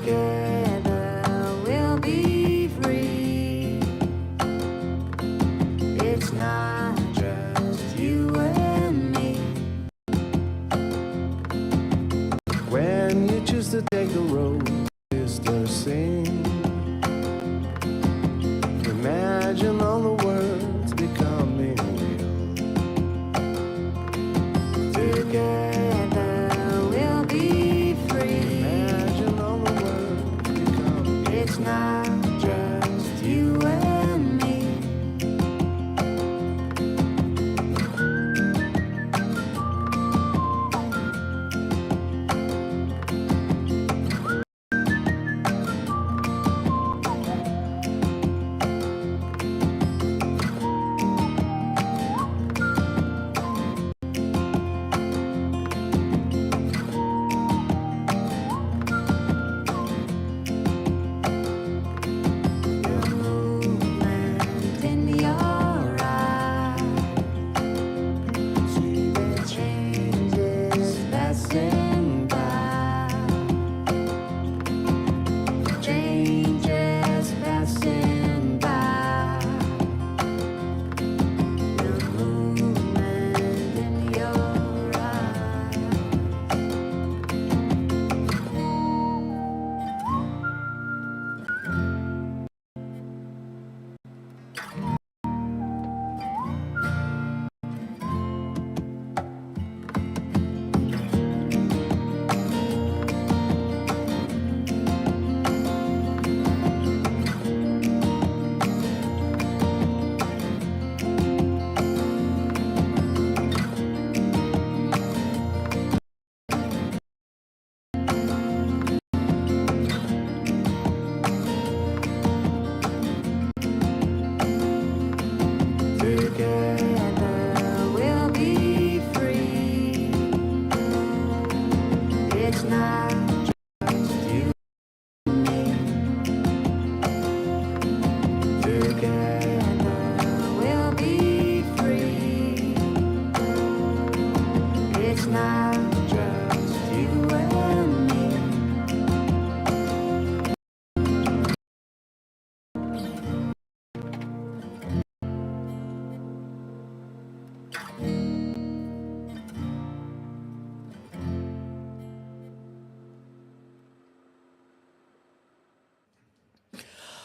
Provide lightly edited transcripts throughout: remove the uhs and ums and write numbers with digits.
Together we'll be free. It's not just you and me. When you choose to take the road, sister, sing. Imagine all the words becoming real. Together we'll be free. Imagine all the words becoming real. It's not just you and me. Movement in your eyes. See the changes passing by. Changes passing by. The movement in your eyes. Together we'll be free. It's not just you and me. Together we'll be free. It's not just you and me.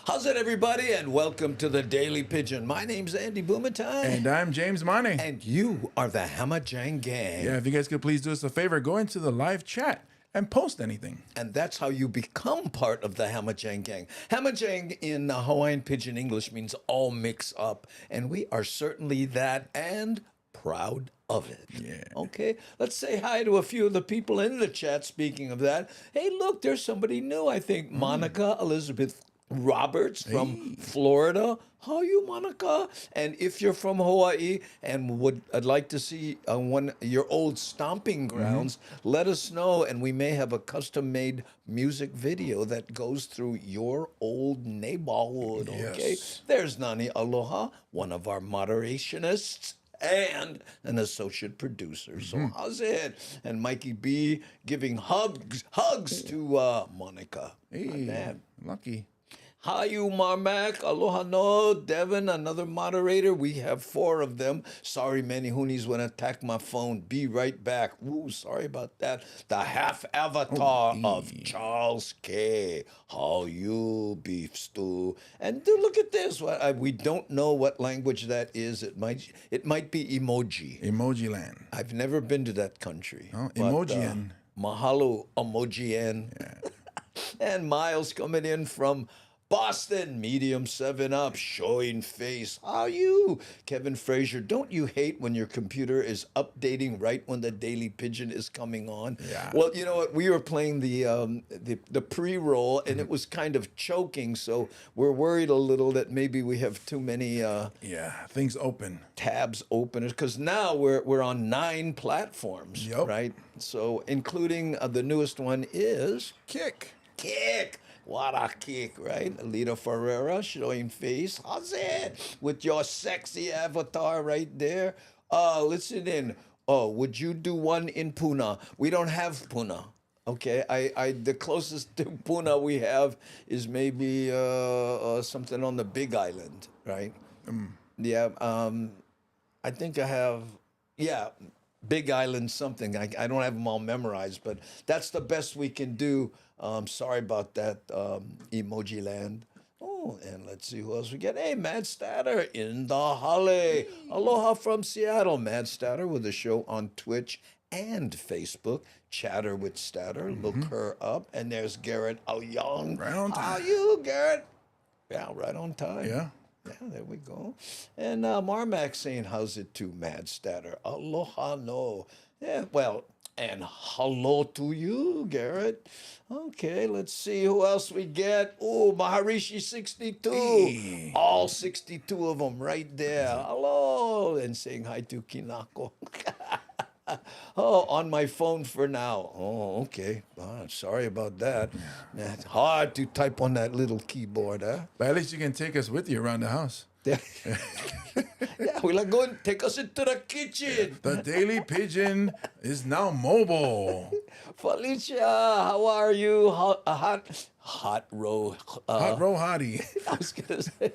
How's it, everybody, and welcome to the Daily Pidgin. My name's Andy Boomatai. And I'm James Money. And you are the Hamajang Gang. Yeah, if you guys could please do us a favor, go into the live chat and post anything. And that's how you become part of the Hamajang Gang. Hamajang in Hawaiian Pidgin English means all mix up. And we are certainly that and proud of it. Yeah. Okay, let's say hi to a few of the people in the chat. Speaking of that, hey, look, there's somebody new, I think. Monica Elizabeth Roberts from Florida. How are you, Monica? And if you're from Hawaii and I'd like to see your old stomping grounds, let us know, and we may have a custom-made music video that goes through your old neighborhood. Okay, Yes. there's Nani Aloha, one of our moderationists and an associate producer. So how's it? And Mikey B giving hugs to Monica. Hey, Man. lucky. Hi, you Marmac, Aloha no, Devin, another moderator. We have 4 of them. Sorry, many hoonies went attack my phone. Be right back. Ooh, sorry about that. The half avatar of Charles K. How you, beef stew? And dude, look at this. We don't know what language that is. It might be emoji. Emoji land. I've never been to that country. Oh, but, Emojian. Mahalo, Emojian. And Miles coming in from Boston, medium 7-Up, showing face. How you? Kevin Frazier, don't you hate when your computer is updating right when the Daily Pidgin is coming on? Yeah. Well, you know what? We were playing the pre-roll, and it was kind of choking, so we're worried a little that maybe we have too many Yeah, things open. tabs open, because now we're on 9 platforms, Yup. right? So including the newest one is Kick. Kick. What a kick, right? Alita Ferreira showing face. How's it? With your sexy avatar right there. Listen in. Oh, would you do one in Puna? We don't have Puna. Okay, the closest to Puna we have is maybe something on the Big Island, right? Yeah, I think I have, yeah, Big Island something. I don't have them all memorized, but that's the best we can do. Sorry about that, Emoji Land. Oh, and let's see who else we get. Hey, Mad Statter in the Holly. Aloha from Seattle. Mad Statter with a show on Twitch and Facebook. Chatter with Statter. Look her up. And there's Garrett Young. Right on How time. you, Garrett? Yeah, right on time. Yeah. Yeah, there we go. And Marmac saying, how's it to Mad Statter? Aloha no. Yeah, well, and hello to you, Garrett. Okay, let's see who else we get. Oh, Maharishi 62. Hey. All 62 of them right there. Hello. And saying hi to Kinako. Oh, on my phone for now. Oh, okay. Sorry about that. Man, it's hard to type on that little keyboard, huh? But at least you can take us with you around the house. Yeah, we're like, go and take us into the kitchen. The Daily Pidgin is now mobile. Felicia, how are you? Hot row. Hot row hottie. I was gonna say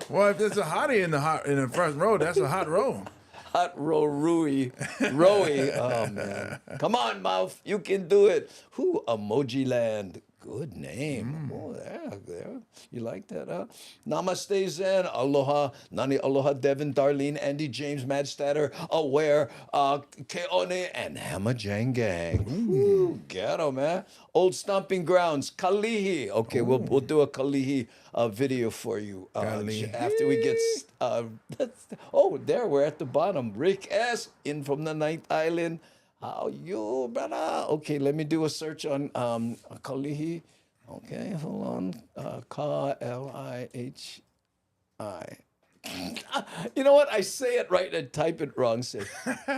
Well, if there's a hottie in the front row, that's a hot row. hot row Rui. Oh man, come on, mouth, you can do it. Who? Emoji Land. Good name. Oh, there. You like that, huh? Namaste Zen. Aloha. Nani aloha Devin, Darlene, Andy, James, Mad Statter, Aware, Keone, and Hammer Jang Gang. Ooh, ghetto, man. Old Stomping Grounds. Kalihi. Okay, we'll do a Kalihi video for you Kalihi. after we get... there, we're at the bottom. Rick S. in from the Ninth Island. How you, brother? Okay, let me do a search on Kalihi. Okay, hold on. K-L-I-H-I. You know what? I say it right and type it wrong. Say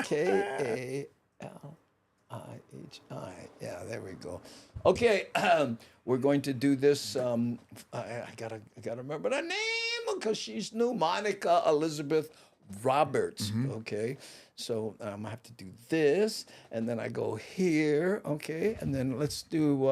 K-A-L-I-H-I. Yeah, there we go. Okay, we're going to do this. I gotta remember the name because she's new. Monica Elizabeth Roberts. Okay, so I'm gonna have to do this, and then I go here. Okay, and then let's do.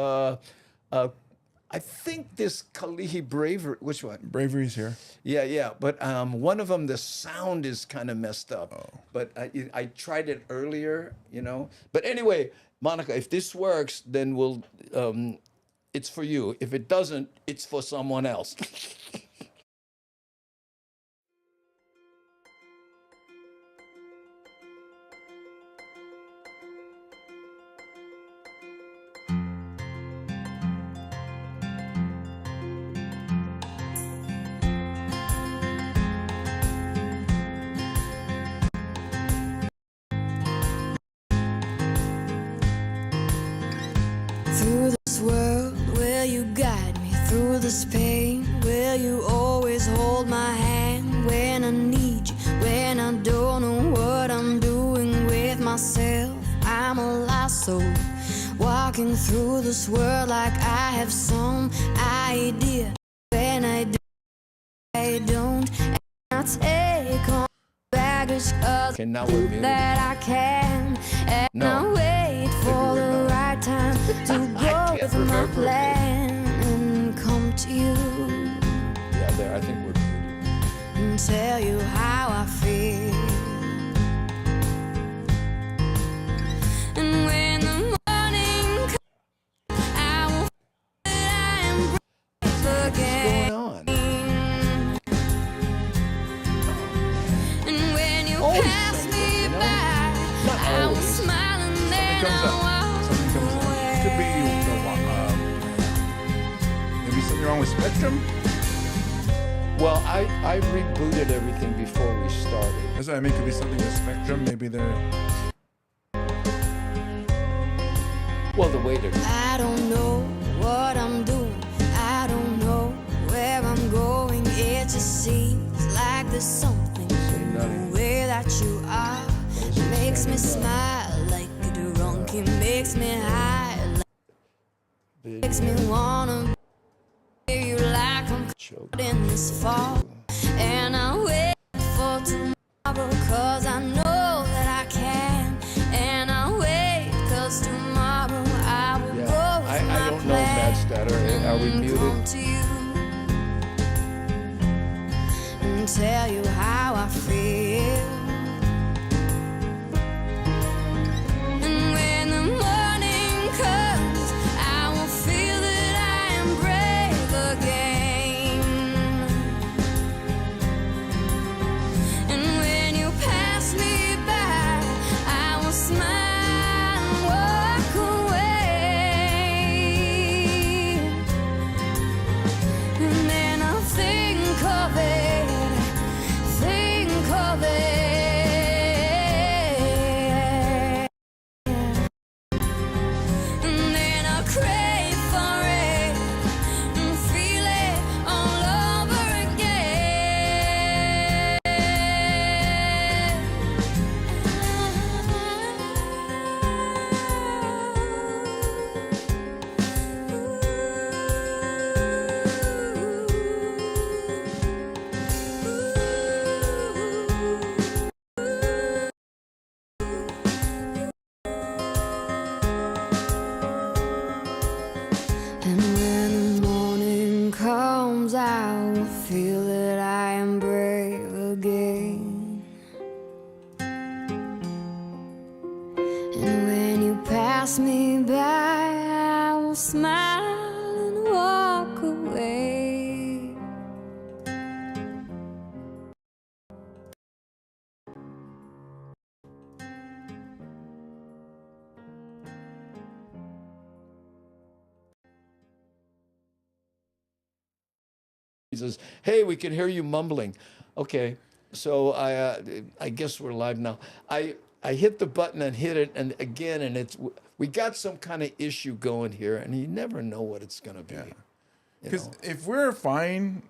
I think this Kalihi Bravery. Which one? Bravery's here. Yeah. But one of them, the sound is kind of messed up. Oh. But I tried it earlier, you know. But anyway, Monica, if this works, then we'll. It's for you. If it doesn't, it's for someone else. Through this world, will you guide me? Through this pain, will you always hold my hand? When I need you, when I don't know what I'm doing with myself, I'm a lost soul, walking through this world like I have some idea. When I do, I don't, and I take on baggage 'cause Okay, now we're muted. that I can, and No. I wait for the right time to go can't with my remember. plan and come to you Yeah, there. I think we're muted. and tell you how I feel. And when the morning comes, I will feel that I am brave What's again. going on? And when you Always pass something, me you know? by, Not I will always. smile and then Comes I'll up. walk Something comes up. away. Could be maybe something wrong with Spectrum. Well, I rebooted everything before we started. That's what I mean. Could be something with Spectrum. Maybe they're. Well, the waiter. I don't know what I'm doing. I don't know where I'm going. It just seems like there's something in the way that you are. It makes me smile like a drunk. It makes me high. Like, makes me wanna be you like I'm Choke. caught in this fall. And I wait for tomorrow 'cause I know that I can. And I wait 'cause tomorrow I don't know, Matt Statter. Are we muted? To you and tell you how I feel. And when the morning comes, I will feel that I am brave again. And when you pass me by, I will smile and walk away. And then I'll think of it, think of it. And then I'll crave for it and feel it all over And when the morning comes, I will feel that I am brave again. And when you pass me by, I will smile and walk away. He says, "Hey, we can hear you mumbling." Okay, so I guess we're live now. I hit the button and hit it, and again, and we got some kind of issue going here, and you never know what it's going to be. you Because know? if we're fine,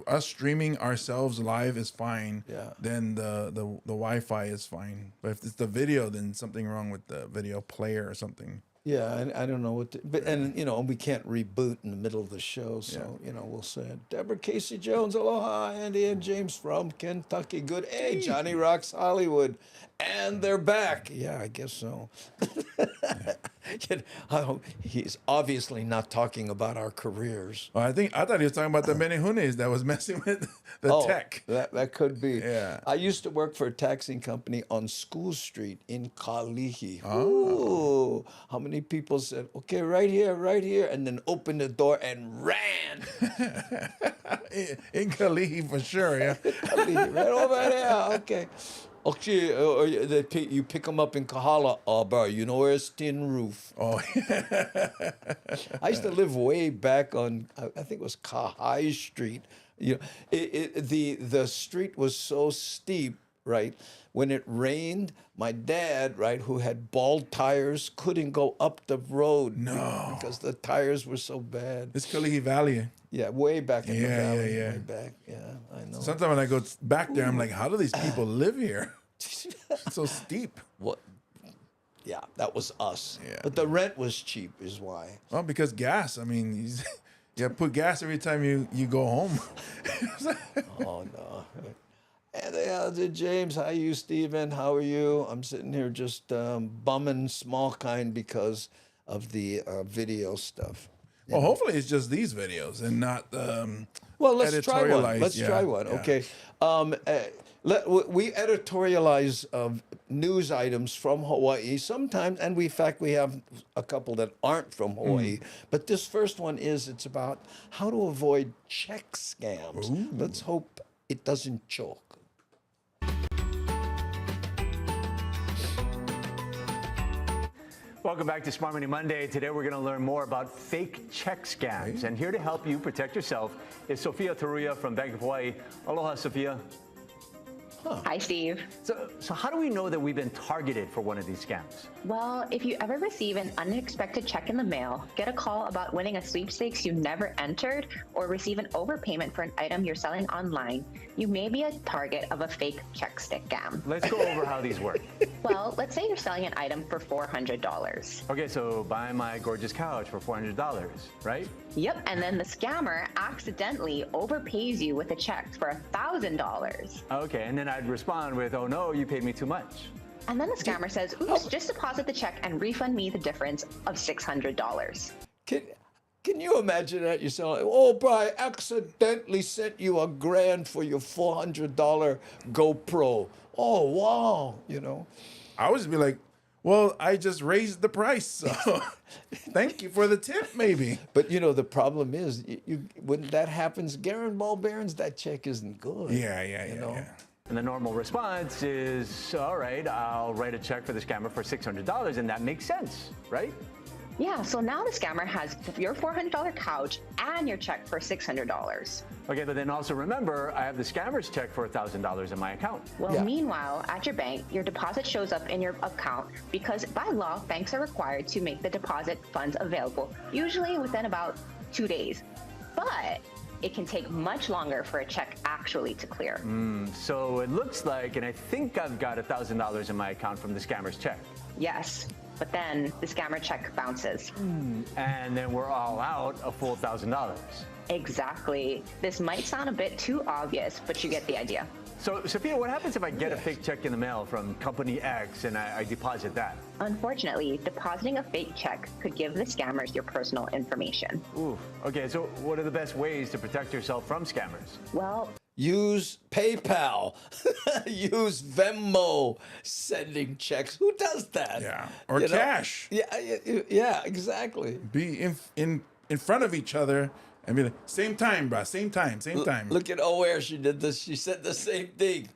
us streaming ourselves live is fine. Yeah. Then the Wi-Fi is fine. But if it's the video, then something wrong with the video player or something. Yeah, I don't know what, and we can't reboot in the middle of the show, so we'll say it. Deborah Casey Jones, aloha, Andy and James from Kentucky. Good, hey, Johnny Rocks Hollywood, and they're back. Yeah, I guess so. He's obviously not talking about our careers. Oh, I thought he was talking about the Menehunes that was messing with the tech. That could be. Yeah. I used to work for a taxing company on School Street in Kalihi. Ooh, how many people said, "Okay, right here," and then opened the door and ran. In Kalihi for sure, yeah. Kalihi, right over there. Okay. Okay, you pick them up in Kahala. Oh, bro, you know where it's Tin Roof. Oh, I used to live way back on, I think it was Kahai Street. The street was so steep, right? When it rained, my dad, right, who had bald tires, couldn't go up the road. No. Because the tires were so bad. it's Kalihi Valley. Yeah, way back in the Yeah, valley. yeah. Way back. Yeah, I know. Sometimes when I go back there, I'm like, how do these people live here? It's so steep. What? Yeah, that was us. Yeah. But the rent was cheap, is why. Well, because gas. I mean, you put gas every time you go home. Oh no. And they James, how you, Steven? How are you? I'm sitting here just bumming small kind because of the video stuff. Well, hopefully it's just these videos and not Well, let's try one. editorialized. Let's try one. Yeah. Okay. We editorialize news items from Hawaii sometimes, and in fact we have a couple that aren't from Hawaii. But this first one it's about how to avoid check scams. Ooh. Let's hope it doesn't choke. Welcome back to Smart Money Monday. Today we're going to learn more about fake check scams. And here to help you protect yourself is Sophia Taruya from Bank of Hawaii. Aloha, Sophia. Hi, Steve. So how do we know that we've been targeted for one of these scams? Well, if you ever receive an unexpected check in the mail, get a call about winning a sweepstakes you never entered, or receive an overpayment for an item you're selling online, you may be a target of a fake check stick scam. Let's go over how these work. Well, let's say you're selling an item for $400. Okay, so buy my gorgeous couch for $400, right? Yep, and then the scammer accidentally overpays you with a check for $1,000. Okay, and then I'd respond with, oh no, you paid me too much. And then the scammer says, oops, just deposit the check and refund me the difference of $600. Can you imagine that? You're saying, oh, bro, I accidentally sent you $1,000 for your $400 GoPro. Oh, wow, you know. I would just be like, well, I just raised the price, so thank you for the tip, maybe. But, you know, the problem is, when that happens, Garen Ball Barons, that check isn't good. Yeah. And the normal response is, all right, I'll write a check for the scammer for $600, and that makes sense, right? Yeah, so now the scammer has your $400 couch and your check for $600. Okay, but then also remember, I have the scammer's check for $1,000 in my account. Well, Yeah. meanwhile, at your bank, your deposit shows up in your account because by law, banks are required to make the deposit funds available, usually within about 2 days. But it can take much longer for a check actually to clear. So it looks like, and I think I've got $1,000 in my account from the scammer's check. Yes, but then the scammer check bounces. And then we're all out a full $1,000. Exactly. This might sound a bit too obvious, but you get the idea. So, Sophia, what happens if I get a fake check in the mail from company X and I deposit that? Unfortunately, depositing a fake check could give the scammers your personal information. Ooh. Okay, so what are the best ways to protect yourself from scammers? Well, Use PayPal. Use Venmo sending checks. Who does that? Yeah. Or You know? cash. Yeah, exactly. Be in front of each other and be like, same time, bro. Same time. Look at where she did this. She said the same thing.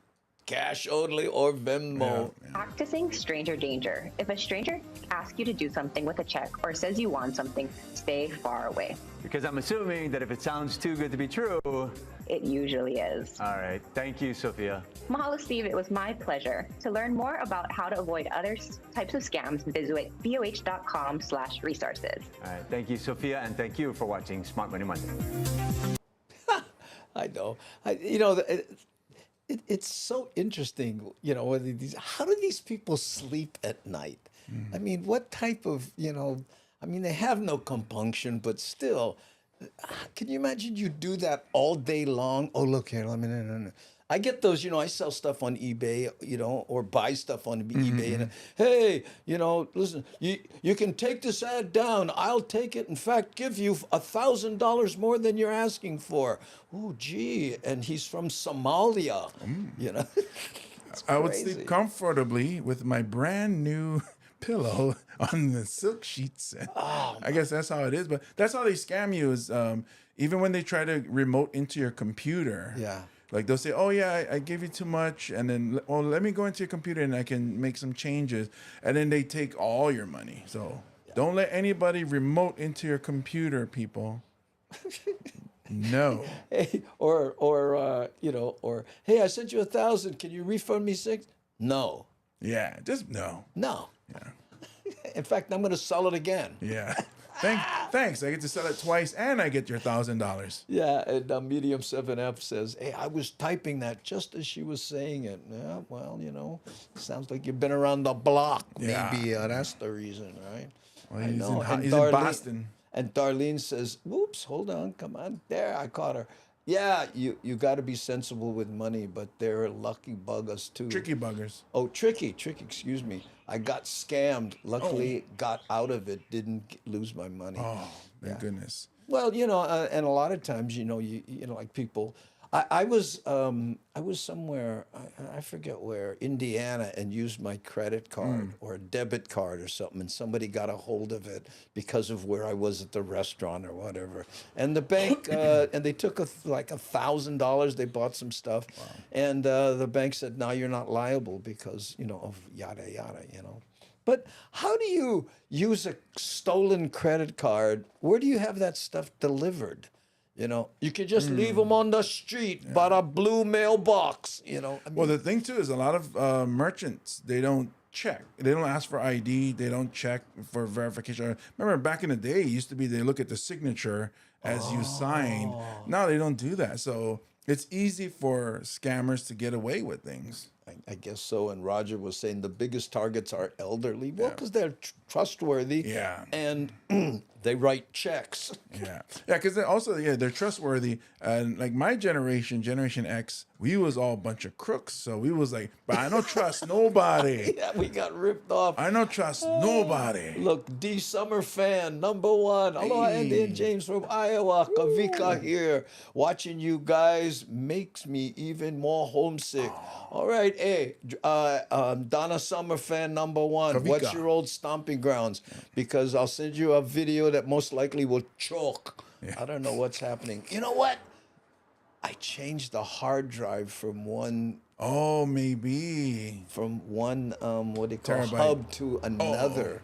Cash only or Venmo. practicing stranger danger. If a stranger asks you to do something with a check or says you want something, stay far away. Because I'm assuming that if it sounds too good to be true. It usually is. All right. Thank you, Sophia. Mahalo, Steve. It was my pleasure. To learn more about how to avoid other types of scams, visit voh.com/resources. All right. Thank you, Sophia, and thank you for watching Smart Money Monday. I know. It's so interesting, you know, how do these people sleep at night? I mean, what type of, I mean, they have no compunction, but still, can you imagine you do that all day long? Oh, look here, no. I get those, I sell stuff on eBay, or buy stuff on eBay. And hey, listen, you can take this ad down. I'll take it. In fact, give you $1,000 more than you're asking for. Oh, gee. And he's from Somalia, It's I would crazy. sleep comfortably with my brand new pillow on the silk sheets. I guess that's how it is. But that's how they scam you is even when they try to remote into your computer. Yeah. Like they'll say, oh, yeah, I gave you too much. And then, well, let me go into your computer and I can make some changes. And then they take all your money. So don't let anybody remote into your computer, people. No. Hey, or hey, I sent you 1,000. Can you refund me 6? No. Yeah, just no. No. Yeah. In fact, I'm going to sell it again. Yeah. Thanks. I get to sell it twice and I get your $1,000. Yeah, and Medium 7F says, hey, I was typing that just as she was saying it. Yeah, well, sounds like you've been around the block. Yeah. Maybe that's the reason, right? Well, I he's know. in And he's in Boston. And Darlene says, whoops, hold on, come on. There, I caught her. Yeah, you got to be sensible with money, but they're lucky buggers too. Tricky buggers. Oh, tricky, excuse me. I got scammed. Luckily, got out of it. Didn't lose my money. Oh, thank goodness. Well, and a lot of times, like people. I was somewhere, I forget where, Indiana, and used my credit card or a debit card or something, and somebody got a hold of it because of where I was at the restaurant or whatever. And the bank, and they took like $1,000. They bought some stuff, and the bank said, "No, you're not liable because of yada yada." But how do you use a stolen credit card? Where do you have that stuff delivered? You could just leave them on the street, but a blue mailbox, I mean, Well, the thing, too, is a lot of merchants, they don't check. They don't ask for ID. They don't check for verification. Remember, back in the day, it used to be they look at the signature as you signed. Now they don't do that. So it's easy for scammers to get away with things. I I guess so. And Roger was saying the biggest targets are elderly. Well, because they're trustworthy. Yeah. And they write checks. Yeah, because they're trustworthy. And like my generation, Generation X, we was all a bunch of crooks. So we was like, but I don't trust nobody. Yeah, we got ripped off. I don't trust nobody. Look, D Summer fan, #1. Aloha, Andy and James from Iowa. Kavika here. Watching you guys makes me even more homesick. All right, hey, Donna Summer fan #1. Kavika. What's your old stomping grounds? Because I'll send you a video that most likely will choke. I don't know what's happening. You know what? I changed the hard drive from one Oh, maybe. what do you call Terabyte. hub to another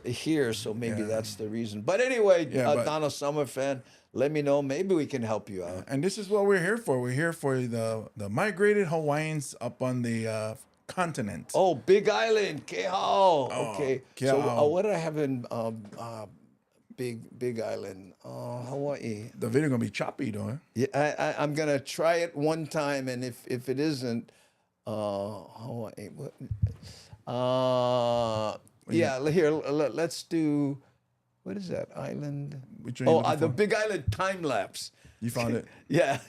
here, so maybe that's the reason. But anyway, but- Donna Summer fan, let me know. Maybe we can help you out. And this is what we're here for. We're here for the migrated Hawaiians up on the continent. Oh, Big Island, Kehao. Okay. So Kehao. what did I have in Big Island, Hawaii? The video gonna be choppy though. Yeah, I'm gonna try it one time, and if it isn't, Hawaii. Here let's do. What is that island? Which one you looking The for? Big Island time lapse. You found it. Yeah.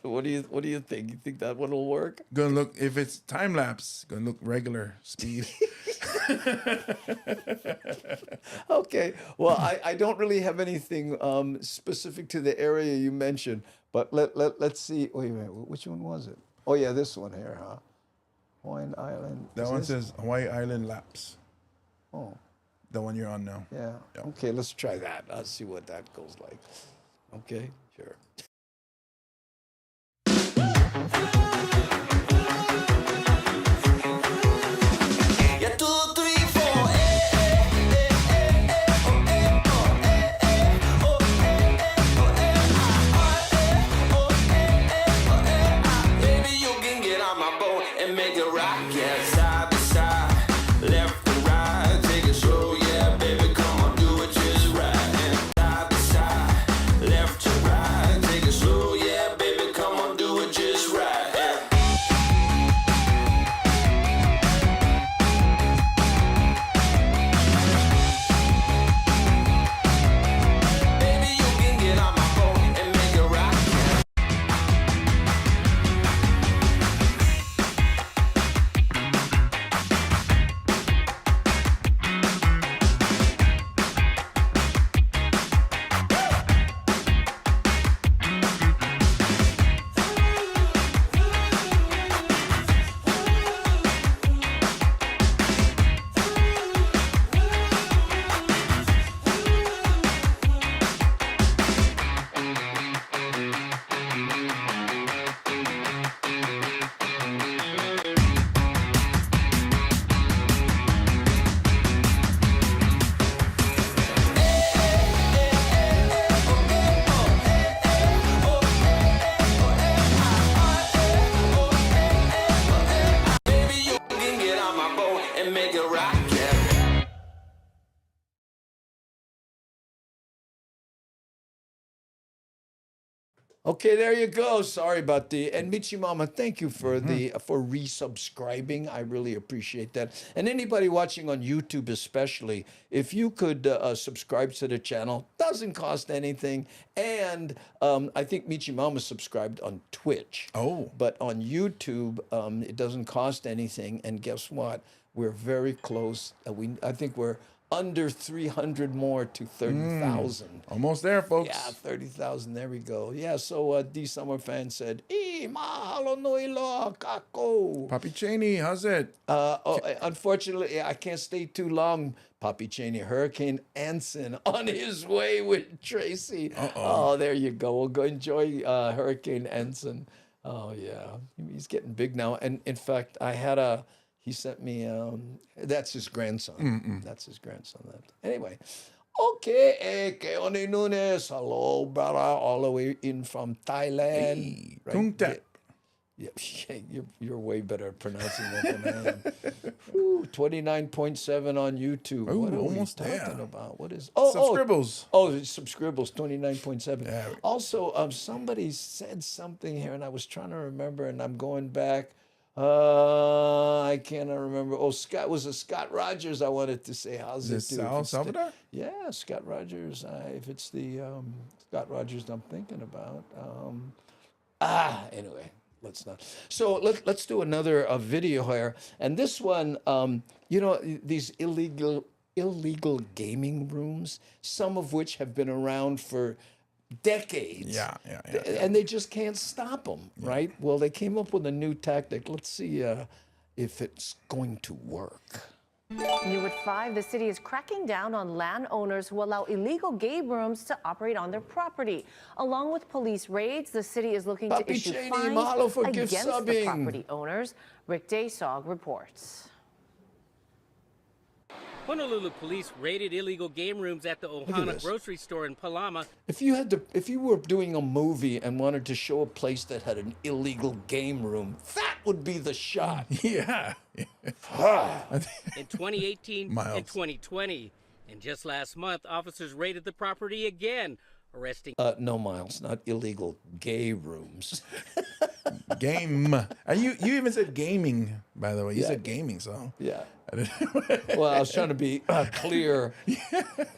What do you think? You think that one will work? Gonna look, if it's time lapse, gonna look regular speed. Okay. Well, I don't really have anything specific to the area you mentioned, but let's see. Wait a minute. Which one was it? Oh yeah, this one here, huh? Hawaiian Island. That Is one this? says Hawaii Island lapse. Oh. The one you're on now. Yeah. Okay, let's try that. I'll see what that goes like. Okay, sure. Baby, you can get on my boat and make it rock, yeah, side to side, left to right, take it slow, yeah, baby, come on, do it just right, and side to side, left to right, take it slow, yeah, baby, come on, do it just right, yeah. Baby, you can get on my boat and make it rock, yeah. Baby, you can get on my boat and make it rock, yeah. Okay, there you go. Sorry about and Michi Mama, thank you for for resubscribing. I really appreciate that. And anybody watching on YouTube, especially, if you could subscribe to the channel, doesn't cost anything. And I think Michi Mama subscribed on Twitch. Oh. But on YouTube, it doesn't cost anything. And guess what? We're very close. I think we're under 300 more to 30,000. Almost there, folks. Yeah, 30,000. There we go. Yeah, so D Summer fan said, mahalo nui loa kako. Papi Cheney, how's it? Unfortunately, I can't stay too long, Papi Cheney. Hurricane Anson on his way with Tracy. Oh, there you go. We'll go enjoy Hurricane Anson. Oh, yeah. He's getting big now. And in fact, he sent me, that's his grandson. That's his grandson. Anyway, okay, Keone Nunes, hello, brother, all the way in from Thailand. Hey, Tung Tak. Yeah, you're way better at pronouncing that than I am. Ooh, 29.7 on YouTube. Ooh, What are almost we there. talking about? What is Subscribbles. Subscribbles, 29.7. Yeah. Also, somebody said something here, and I was trying to remember, and I'm going back. I cannot remember. Oh, Scott was it Scott Rogers? I wanted to say, how's it Is it do? If it's the- Salvador? yeah, Scott Rogers. If it's the Scott Rogers I'm thinking about. Anyway, let's not. So let's do another video here. And this one, these illegal gaming rooms, some of which have been around for decades. Yeah. And they just can't stop them, right? Well, they came up with a new tactic. Let's see if it's going to work. New at 5, the city is cracking down on landowners who allow illegal game rooms to operate on their property. Along with police raids, the city is looking to Papi issue Cheney, fines mahalo for gift against the subbing. property owners. Rick reports. Honolulu police raided illegal game rooms at the Ohana this. grocery store in Palama. If you were doing a movie and wanted to show a place that had an illegal game room, that would be the shot. Yeah. In 2018 Miles. and 2020. And just last month, officers raided the property again, arresting No, Miles, not illegal gay rooms. Game. And you even said gaming, by the way. You Yeah. said gaming, so. Yeah. Well, I was trying to be clear.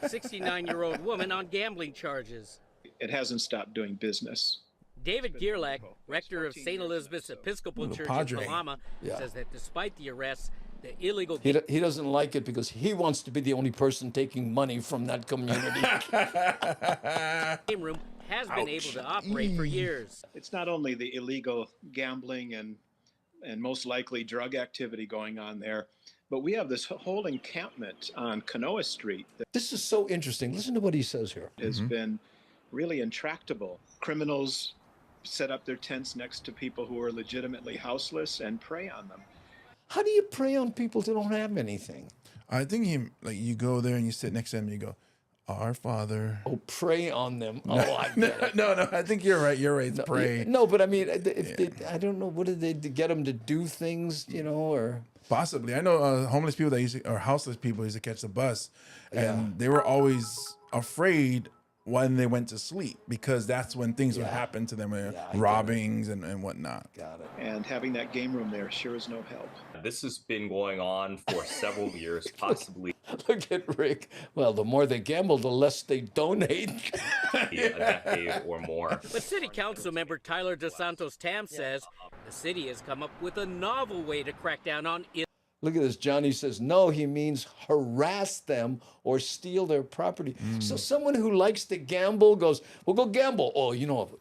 a 69-year-old woman on gambling charges. It hasn't stopped doing business. David Gierlach, rector of St. Elizabeth's Episcopal Little Church padre. in Palama, Yeah. says that despite the arrests, the illegal He doesn't like it because he wants to be the only person taking money from that community. game room has been able to operate for years. It's not only the illegal gambling and most likely drug activity going on there, but we have this whole encampment on Kanoa Street that This is so interesting. Listen to what he says here. has been really intractable. Criminals set up their tents next to people who are legitimately houseless and prey on them. How do you prey on people who don't have anything? I think you go there and you sit next to him and you go, Our Father. Oh, prey on them. Oh, I get it. No, I think you're right. You're right. Pray. No, but I mean, I don't know. What did they to get them to do things, or? Possibly. I know homeless people or houseless people used to catch the bus, and they were always afraid when they went to sleep because that's when things would happen to them, robbings and whatnot. Got it. And having that game room there sure is no help. This has been going on for several years, possibly Look at Rick. Well, the more they gamble, the less they donate. a decade or more. But City Council member Tyler DeSantos Tam says the city has come up with a novel way to crack down on Look at this. Johnny says, no, he means harass them or steal their property. So someone who likes to gamble goes, well, go gamble. Oh,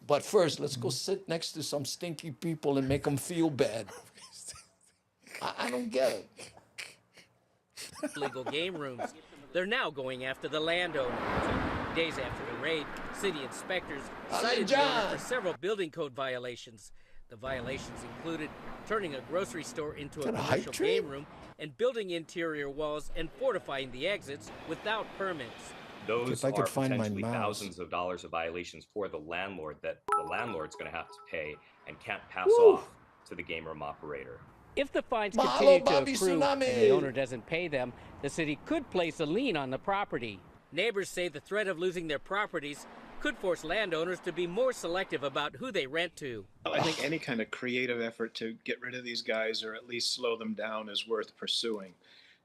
but first, let's go sit next to some stinky people and make them feel bad. I don't get it. illegal game rooms. They're now going after the landowners. Days after the raid, city inspectors cited the owner for several building code violations. The violations included turning a grocery store into a commercial game room and building interior walls and fortifying the exits without permits. Those If I are could find my potentially mouse. thousands of dollars of violations for the landlord that the landlord's going to have to pay and can't pass off to the game room operator. If the fines Mahalo, continue to Bobby accrue and Tsunami. the owner doesn't pay them, the city could place a lien on the property. Neighbors say the threat of losing their properties could force landowners to be more selective about who they rent to. I think any kind of creative effort to get rid of these guys or at least slow them down is worth pursuing.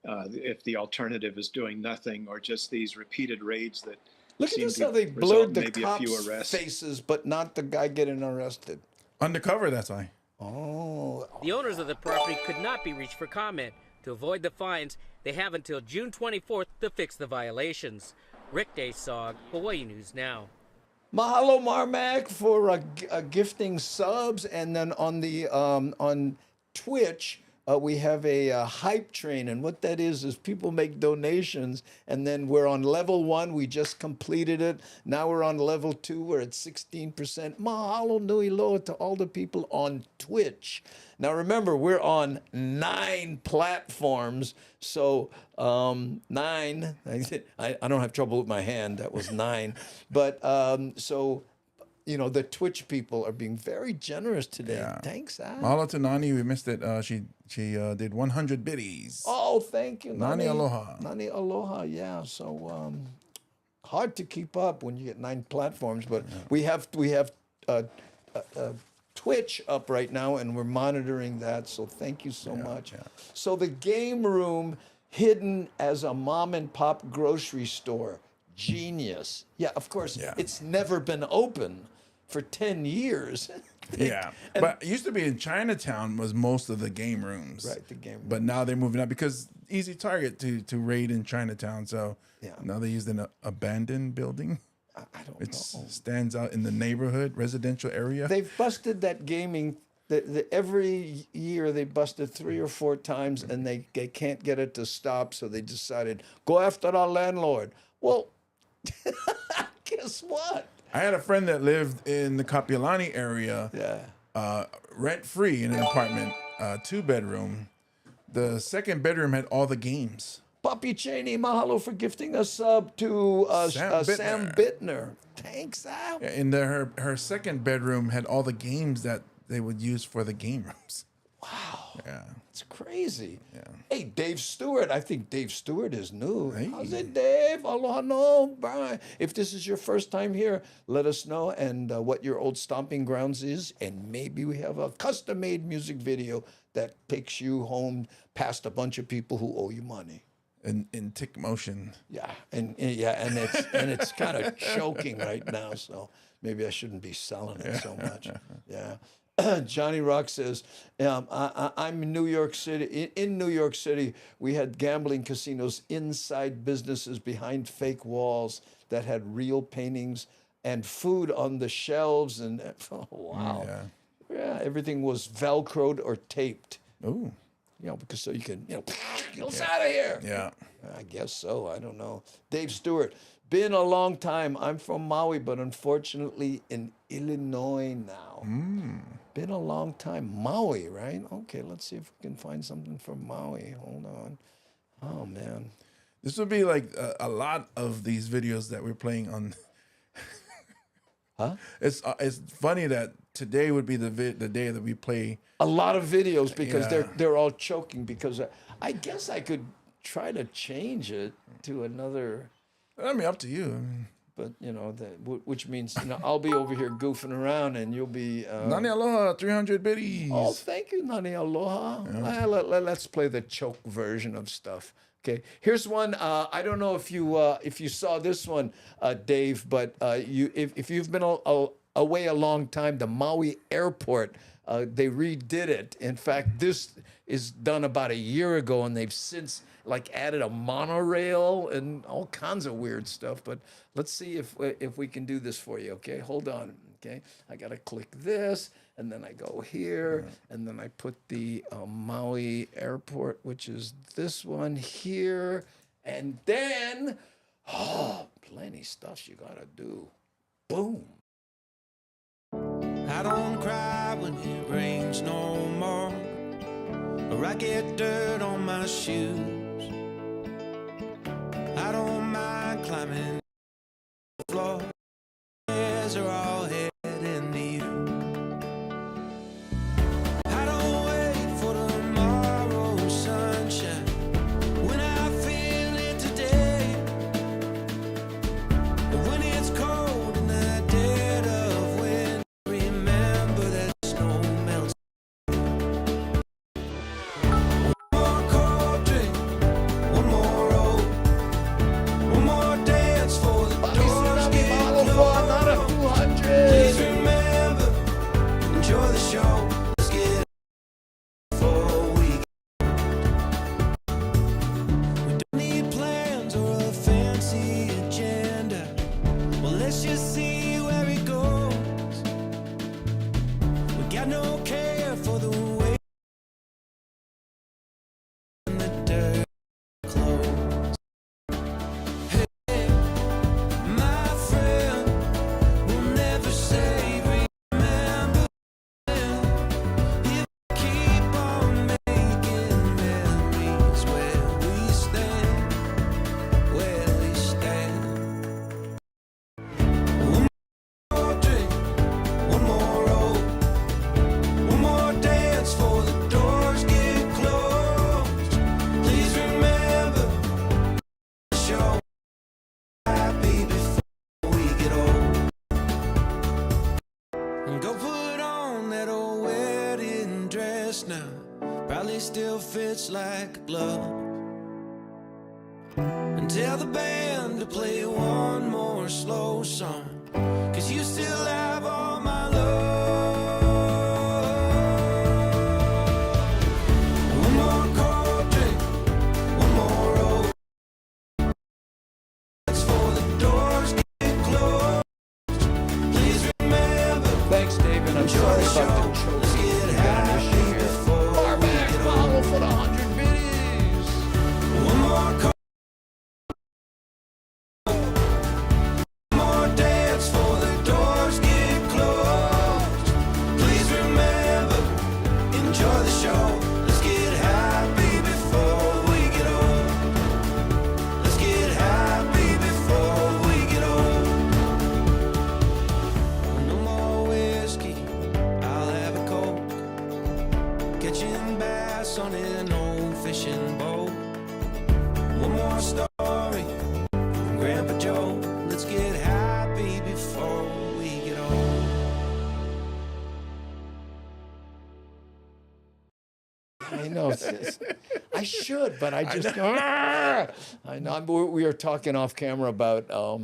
If the alternative is doing nothing or just these repeated raids that Look at seem this, to how they result blurred in the maybe a few cops' arrests. faces, but not the guy getting arrested. Undercover, that's why. Oh. The owners of the property could not be reached for comment. To avoid the fines, they have until June 24th to fix the violations. Rick Sog, Hawaii News Now. Mahalo, Marmac, for gifting subs, and then on the on Twitch we have a hype train, and what that is people make donations, and then we're on level 1. We just completed it. Now we're on level 2. We're at 16%. Mahalo nui loa to all the people on Twitch. Now remember, we're on 9 platforms, so 9. I don't have trouble with my hand. That was 9, but so. The Twitch people are being very generous today. Yeah. Thanks, Al. Mahalo to Nani. We missed it. She did 100 biddies. Oh, thank you, Nani aloha. Nani aloha, yeah. So hard to keep up when you get 9 platforms, but we have Twitch up right now, and we're monitoring that. So thank you so much. So the game room hidden as a mom and pop grocery store. Genius. Yeah, of course. It's never been open for 10 years. Yeah, but it used to be in Chinatown was most of the game rooms. Right, the game room. But now they're moving up because easy target to raid in Chinatown. So now they used an abandoned building. I don't It know. stands out in the neighborhood, residential area. They've busted that gaming. Every year they busted 3 or 4 times, and they can't get it to stop. So they decided, go after our landlord. Well, guess what? I had a friend that lived in the Kapiolani area, rent free in an apartment, 2-bedroom. The second bedroom had all the games. Poppy Cheney, mahalo for gifting a sub to Sam Bittner. Thanks, Al. Yeah, and her second bedroom had all the games that they would use for the game rooms. Wow. Yeah. It's crazy. Yeah. Hey, Dave Stewart. I think Dave Stewart is new. Hey. How's it, Dave? Aloha, no. Bye. If this is your first time here, let us know and what your old stomping grounds is. And maybe we have a custom-made music video that takes you home past a bunch of people who owe you money. In tick motion. Yeah, and it's kind of choking right now, so maybe I shouldn't be selling it so much. Yeah. Johnny Rock says, I'm in New York City. In New York City, we had gambling casinos inside businesses behind fake walls that had real paintings and food on the shelves. And oh, wow. Yeah, everything was Velcroed or taped. Ooh. You know, because so you can, get us out of here. Yeah. I guess so. I don't know. Dave Stewart, been a long time. I'm from Maui, but unfortunately in Illinois now. Been a long time. Maui, right? Okay, let's see if we can find something from Maui. Hold on. Oh, man. This would be like a lot of these videos that we're playing on. Huh? It's funny that today would be the day that we play a lot of videos because they're all choking because I guess I could try to change it to another. I mean, up to you. But which means I'll be over here goofing around and you'll be. Nani aloha, 300 biddies. Oh, thank you, Nani aloha. Yeah. Let's play the choke version of stuff. Okay, here's one. I don't know if you saw this one, Dave, but if you've been away a long time, the Maui airport, they redid it. In fact, this is done about a year ago, and they've since added a monorail and all kinds of weird stuff. But let's see if we can do this for you. Okay, hold on. Okay, I gotta click this, and then I go here, and then I put the Maui airport, which is this one here, and then plenty stuff you gotta do. Boom. I don't cry when it rains no more, or I get dirt on my shoes. I don't mind climbing the floor. Eyes are all heading to you. I don't wait for tomorrow's sunshine when I feel it today. And when it's cold in the dead of winter, remember that snow melts. One more cold drink, one more roll, one more dance for the doors get closed. Please remember, enjoy the show. Let's get for a week. We don't need plans or a fancy agenda. Well, let's just see where it goes. We got no care for the way in the dirt clothes. Hey, my friend, we'll never say remember. If we keep on making memories where we stand, where we stand. fits like a glove. And tell the band to play one more slow song, 'cause you still have all my love. One more cold drink, one more roll. That's for the doors get closed. Please remember. Thanks, David. I'm sorry about the choke. Let's get happy before we get old. For the 100 biddies. One more cold. More dance for the doors get closed. Please remember, enjoy the show. Let's get happy before we get old. Let's get happy before we get old. No more whiskey, I'll have a Coke. Catching bass on an old fishing boat. One more story from Grandpa Joe. Let's get happy before we get old. I know. I should, but I just. I know. We were talking off camera about, how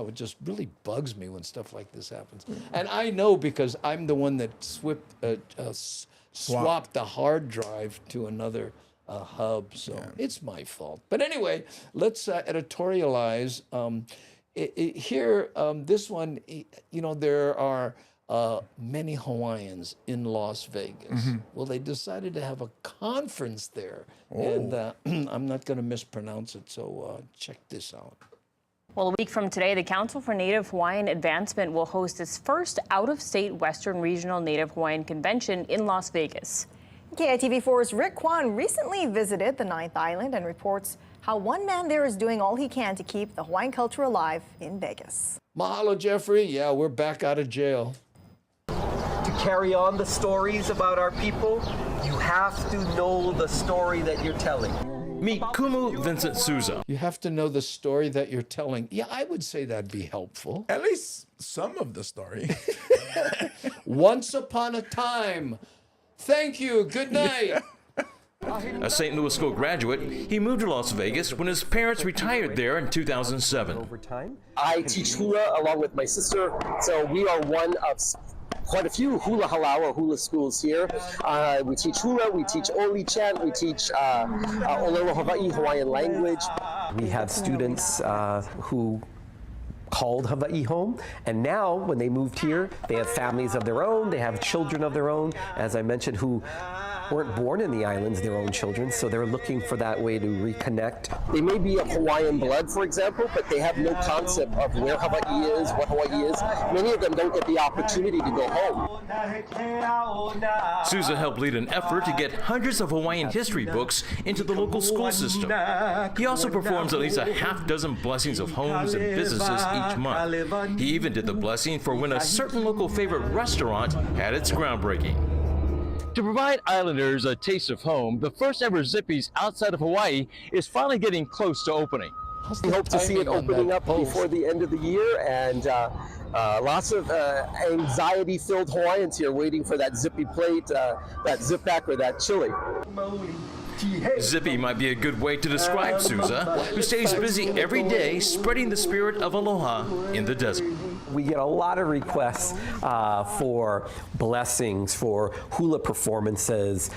it just really bugs me when stuff like this happens. And I know because I'm the one that swapped the hard drive to another hub, so it's my fault. But anyway, let's editorialize. Here, this one, there are many Hawaiians in Las Vegas. Well, they decided to have a conference there, and I'm not going to mispronounce it, so check this out. Well, a week from today, the Council for Native Hawaiian Advancement will host its first out-of-state Western Regional Native Hawaiian Convention in Las Vegas. KITV4's Rick Kwan recently visited the 9th Island and reports how one man there is doing all he can to keep the Hawaiian culture alive in Vegas. Mahalo, Jeffrey. Yeah, we're back out of jail. To carry on the stories about our people, you have to know the story that you're telling. Meet Kumu Vincent Souza. You have to know the story that you're telling. Yeah, I would say that'd be helpful. At least some of the story. Once upon a time. Thank you. Good night. A St. Louis School graduate, he moved to Las Vegas when his parents retired there in 2007. I teach hula along with my sister, so we are one of quite a few hula halau or hula schools here. We teach hula, we teach Oli chant, we teach Olelo Hawaii, Hawaiian language. We have students who called Hawaii home, and now when they moved here, they have families of their own, they have children of their own, as I mentioned, who weren't born in the islands, their own children, so they're looking for that way to reconnect. They may be of Hawaiian blood, for example, but they have no concept of where Hawaii is, what Hawaii is. Many of them don't get the opportunity to go home. Souza helped lead an effort to get hundreds of Hawaiian history books into the local school system. He also performs at least a half dozen blessings of homes and businesses each month. He even did the blessing for when a certain local favorite restaurant had its groundbreaking. To provide islanders a taste of home, the first ever Zippy's outside of Hawaii is finally getting close to opening. We hope to see it opening up before the end of the year, and lots of anxiety-filled Hawaiians here waiting for that zippy plate, that zip back, or that chili. Zippy might be a good way to describe Souza, who stays busy every day spreading the spirit of aloha in the desert. We get a lot of requests for blessings, for hula performances,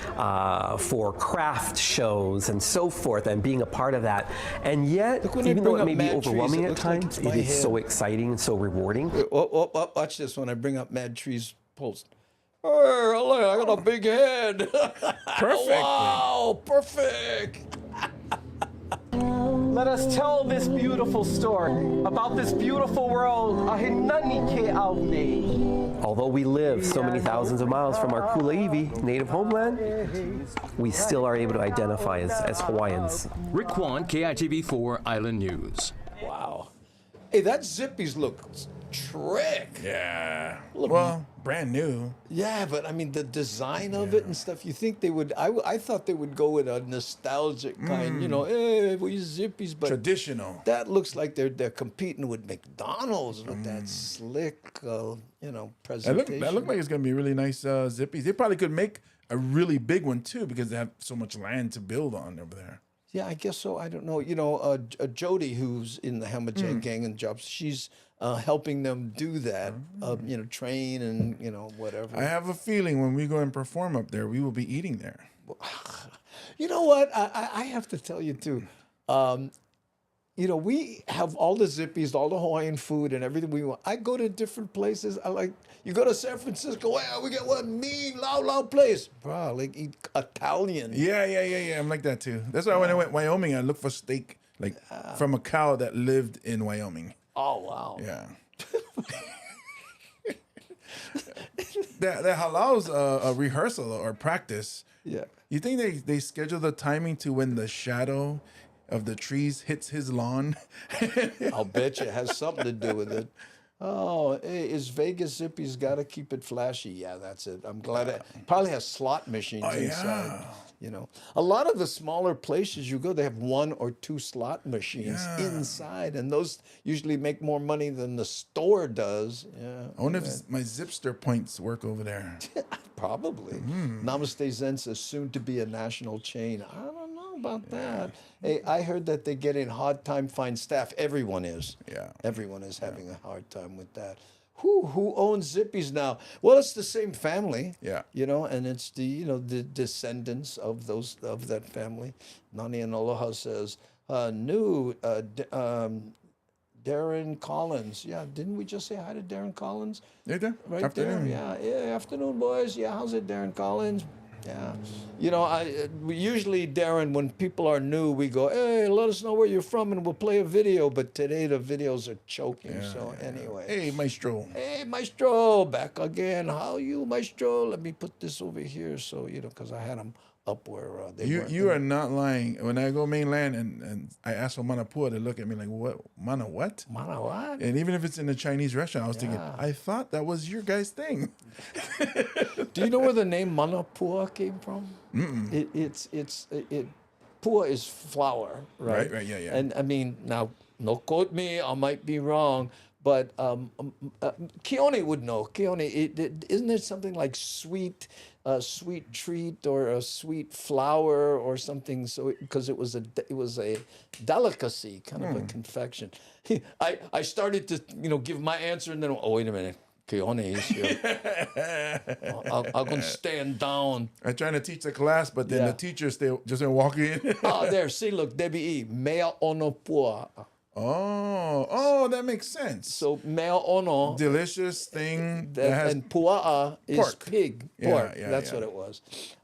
for craft shows, and so forth, and being a part of that. And yet, even though it may be overwhelming at times, it is so exciting and so rewarding. Watch this when I bring up Mad Tree's post. Hey, look, I got a big head. Perfect. Wow, perfect. Let us tell this beautiful story about this beautiful world. Although we live so many thousands of miles from our Kuleiwi native homeland, we still are able to identify as Hawaiians. Rick Kwan, KITV4 Island News. Wow. Hey, that Zippy's look trick. Yeah. Look, Well, brand new. Yeah, but I mean the design of it and stuff. You think they would? I thought they would go with a nostalgic kind. You know, hey, we Zippies, but Traditional. that looks like they're competing with McDonald's with that slick, presentation. That look like it's gonna be really nice Zippies. They probably could make a really big one too because they have so much land to build on over there. Yeah, I guess so. I don't know. Jody, who's in the Hammerjack Gang and Jobs, she's helping them do that. Train and whatever. I have a feeling when we go and perform up there, we will be eating there. You know what? I have to tell you too. We have all the Zippies, all the Hawaiian food and everything we want. I go to different places. You go to San Francisco, well, we get one mean, loud place. Bro, like eat Italian. Yeah. I'm like that too. That's why when I went Wyoming, I looked for steak from a cow that lived in Wyoming. Oh, wow. Yeah. that allows a rehearsal or practice. Yeah. You think they schedule the timing to when the shadow of the trees hits his lawn? I'll bet you it has something to do with it. Oh, hey, is Vegas Zippy's got to keep it flashy? Yeah, that's it. I'm glad it probably has slot machines inside. A lot of the smaller places you go, they have 1 or 2 slot machines inside, and those usually make more money than the store does. Yeah. I wonder if my Zipster points work over there. Probably. Namaste Zen says soon to be a national chain. I don't know about that. Hey, I heard that they're getting hard time finding staff. Everyone is. Yeah. Everyone is having a hard time with that. Who owns Zippies now? Well, it's the same family. Yeah. And it's the descendants of that family. Nani and Aloha says Darren Collins. Yeah, didn't we just say hi to Darren Collins? Right there. Right Afternoon. there. Yeah, afternoon, boys. Yeah, how's it, Darren Collins? Yeah. We usually, Darren, when people are new, we go, hey, let us know where you're from and we'll play a video. But today the videos are choking. Anyway. Hey, Maestro. Hey, Maestro, back again. How you, Maestro? Let me put this over here so, because I had them up where they were. You are not lying. When I go mainland and I ask for manapua, they look at me like, what? Mana what? Mana what? And even if it's in a Chinese restaurant, I was thinking, I thought that was your guys' thing. Do you know where the name manapua came from? Pua is flour, right? Right, yeah. And I mean, now, no quote me, I might be wrong, but Keone would know. Keone, isn't it something like sweet treat or a sweet flour or something? So because it was a delicacy, kind of a confection. I started to give my answer and then wait a minute. Keone is here. I'm going to stand down. I'm trying to teach the class, but then the teacher just walk in. There. See, look, Debbie E. Mea ono pua. Oh, that makes sense. So mea ono. Delicious thing. That has and pua'a is pork. Pig. Yeah, Pork. yeah, That's what it was.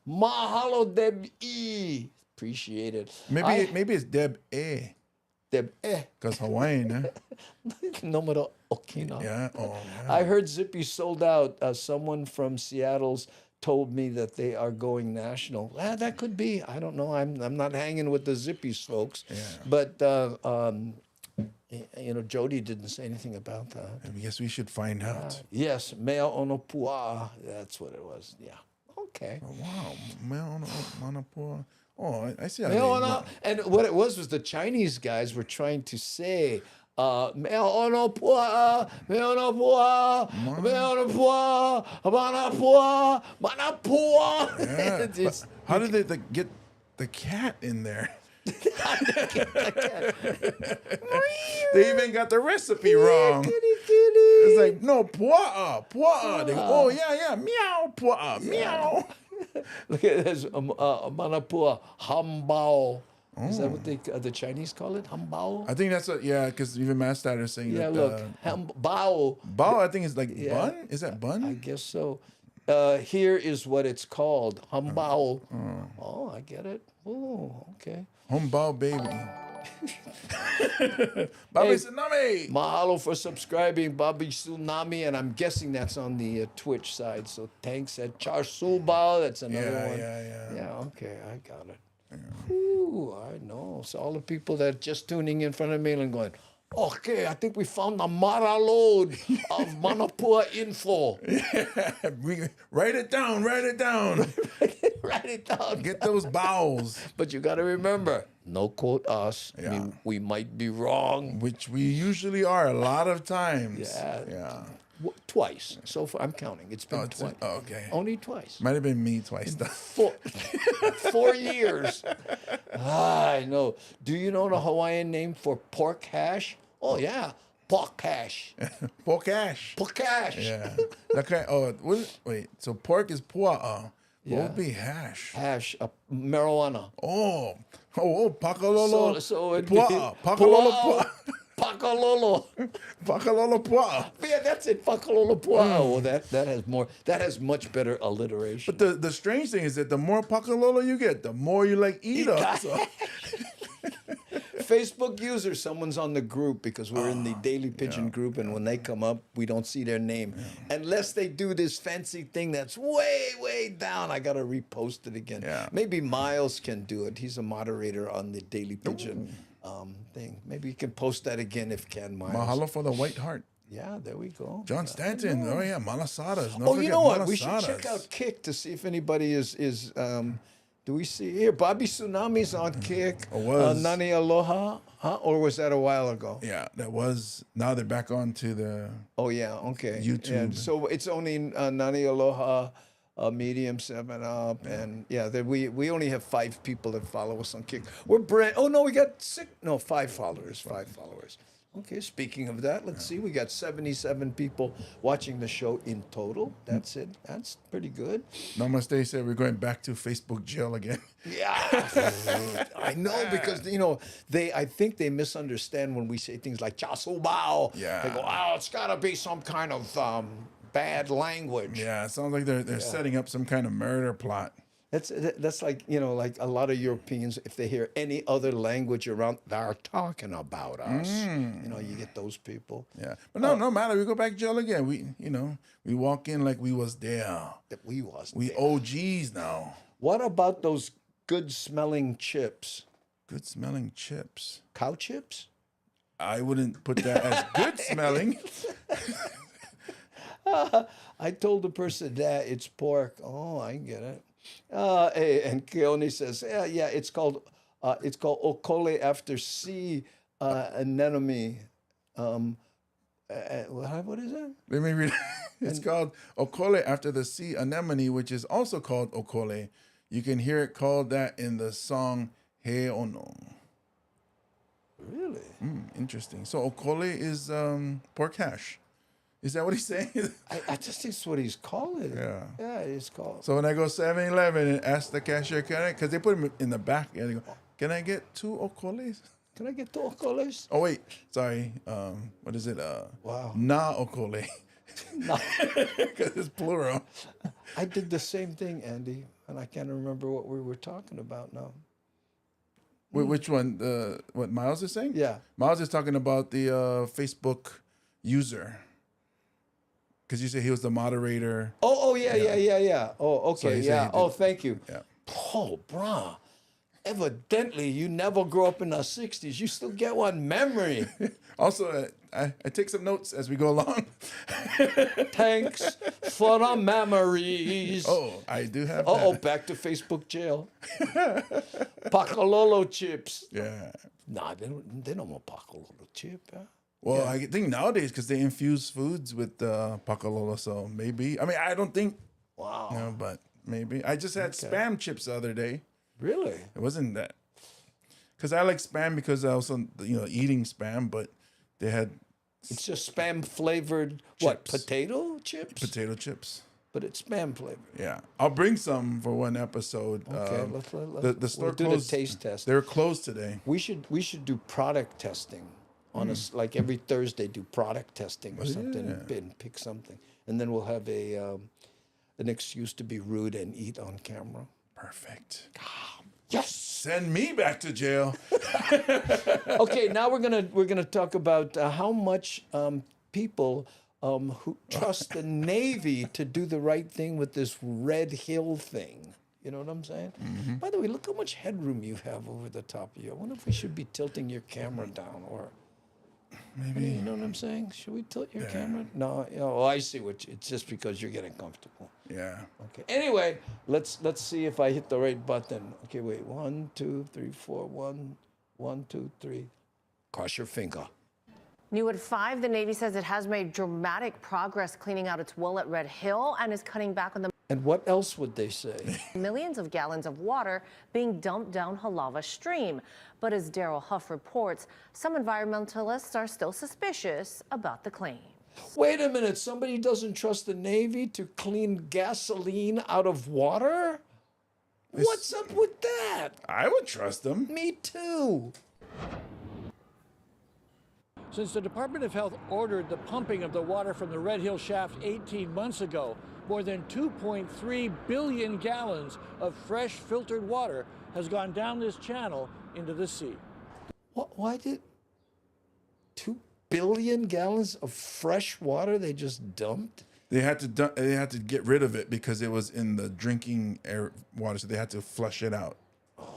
Mahalo, Debbie E. Appreciate it. Maybe it's Deb E. Deb E. Because Hawaiian, huh? Numero Okina. Yeah. Oh, yeah. I heard Zippy sold out. Someone from Seattle's told me that they are going national. That could be. I don't know. I'm not hanging with the Zippies folks. Yeah. But Jody didn't say anything about that. I guess we should find out. Yes, mea ono pua. That's what it was. Yeah. Okay. Oh, wow. Mea ono manapua. Oh, I see. And what it was the Chinese guys were trying to say, mea ono pua, mea ono pua, mea ono pua, manapua, manapua. Yeah. How did they get the cat in there? They even got the recipe wrong. It's like, no, pua. They go, oh, yeah, meow, pua, meow. Look at this, manapua, hambao. Is that what the Chinese call it? Hambao? I think that's because even Master is saying that. Yeah, look, hambao. Bao, I think is like bun. Is that bun? I guess so. Here is what it's called, hambao. Oh, I get it. Oh, okay. Hombao baby. Bobby Tsunami. Mahalo for subscribing, Bobby Tsunami, and I'm guessing that's on the Twitch side. So thanks at Char Subao. That's another one. Yeah, okay, I got it. Yeah. Ooh, I know. So all the people that are just tuning in front of me and going, Okay, I think we found the Mara load of Manapua info. Write it down. Write it down. Write it down. Get those bowels. But you got to remember, no quote us. Yeah. I mean, we might be wrong. Which we usually are a lot of times. Yeah. Twice. So far, I'm counting. It's been twice. Okay. Only twice. Might have been me twice, though. 4 years. I know. Do you know the Hawaiian name for pork hash? Oh, yeah. Pork hash. Pork hash. Pork hash. Yeah. Okay. Wait. So pork is pua'a. What would be hash? Hash, marijuana. Oh, pakalolo. So it'd be pua'a. Pakalolo pua'a. Pakalolo. Pakalolo pua'a. Yeah, that's it. Pakalolo pua'a. Oh, that has much better alliteration. But the strange thing is that the more pakalolo you get, the more you eat up. So. Facebook user, someone's on the group because we're in the Daily Pidgin group, and when they come up, we don't see their name. Unless they do this fancy thing that's way, way down. I got to repost it again. Maybe Miles can do it. He's a moderator on the Daily Pidgin thing. Maybe you can post that again if can, Miles. Mahalo for the white heart. Yeah, there we go. John Stanton. Oh, yeah, malasadas. You know what? We should check out Kick to see if anybody is do we see here? Bobby Tsunami's on Kick. Nani Aloha, or was that a while ago? Yeah, that was. Now they're back on to the. Oh yeah, okay. YouTube. Yeah, so it's only Nani Aloha, Medium 7 Up, and we only have 5 people that follow us on Kick. We're we got 5 followers. 5 followers. Okay, speaking of that, let's see. We got 77 people watching the show in total. That's it. That's pretty good. Namaste said we're going back to Facebook jail again. Yeah, I know, because I think they misunderstand when we say things like "chasubao." Yeah, they go, "Oh, it's got to be some kind of bad language." Yeah, it sounds like they're setting up some kind of murder plot. That's like like a lot of Europeans, if they hear any other language around, they're talking about us. You get those people. Yeah, but no matter. We go back to jail again. We walk in like we was there. We OGs now. What about those good smelling chips? Good smelling chips. Cow chips? I wouldn't put that as good smelling. I told the person that it's pork. Oh, I get it. And Keone says, yeah, it's called okole after sea anemone. What is that? Let me read. It's called okole after the sea anemone, which is also called okole. You can hear it called that in the song He Ono. Really? Interesting. So okole is pork hash. Is that what he's saying? I just think it's what he's calling it. Yeah, it's called. So when I go 7-Eleven and ask the cashier, because they put them in the back, and they go, can I get 2 okoles? Can I get 2 okoles? Oh, wait. Sorry. What is it? Wow. Na okole. Because it's plural. I did the same thing, Andy, and I can't remember what we were talking about now. Which one? What Miles is saying? Yeah. Miles is talking about the Facebook user. Because you said he was the moderator. Oh, yeah. Oh, okay, So thank you. Yeah. Oh, brah. Evidently, you never grew up in the 60s. You still get one memory. Also, I take some notes as we go along. Thanks for the memories. Oh, I do have that. Back to Facebook jail. Pakalolo chips. Yeah. Nah, they don't want pakalolo chip, huh? Well, I think nowadays, because they infuse foods with pakalolo, so maybe. I mean, I don't think. Wow. But maybe. I just had Spam chips the other day. Really? It wasn't that. Because I like Spam because I was eating Spam, but they had. It's just Spam flavored, potato chips? Potato chips. But it's Spam flavored. Yeah. I'll bring some for one episode. Okay, the store we'll do closed. the taste test. They were closed today. We should do product testing. On us, like every Thursday, do product testing or something, and pick something, and then we'll have an excuse to be rude and eat on camera. Perfect. Yes. Send me back to jail. Okay, now we're gonna talk about how much people who trust the Navy to do the right thing with this Red Hill thing. You know what I'm saying? Mm-hmm. By the way, look how much headroom you have over the top of you. I wonder if we should be tilting your camera down or. Maybe. You know what I'm saying? Should we tilt your camera? No. Oh, I see what. It's just because you're getting comfortable. Yeah. Okay. Anyway, let's see if I hit the right button. Okay, wait. 1, 2, 3, 4. 1, 1, 2, 3. Cross your finger. New at 5, the Navy says it has made dramatic progress cleaning out its well at Red Hill and is cutting back on the And what else would they say? millions of gallons of water being dumped down Halava Stream. But as Daryl Huff reports, some environmentalists are still suspicious about the claim. Wait a minute. Somebody doesn't trust the Navy to clean gasoline out of water? What's up with that? I would trust them. Me too. Since the Department of Health ordered the pumping of the water from the Red Hill shaft 18 months ago, more than 2.3 billion gallons of fresh filtered water has gone down this channel into the sea. Why did 2 billion gallons of fresh water they just dumped? They had to get rid of it because it was in the drinking air water, so they had to flush it out.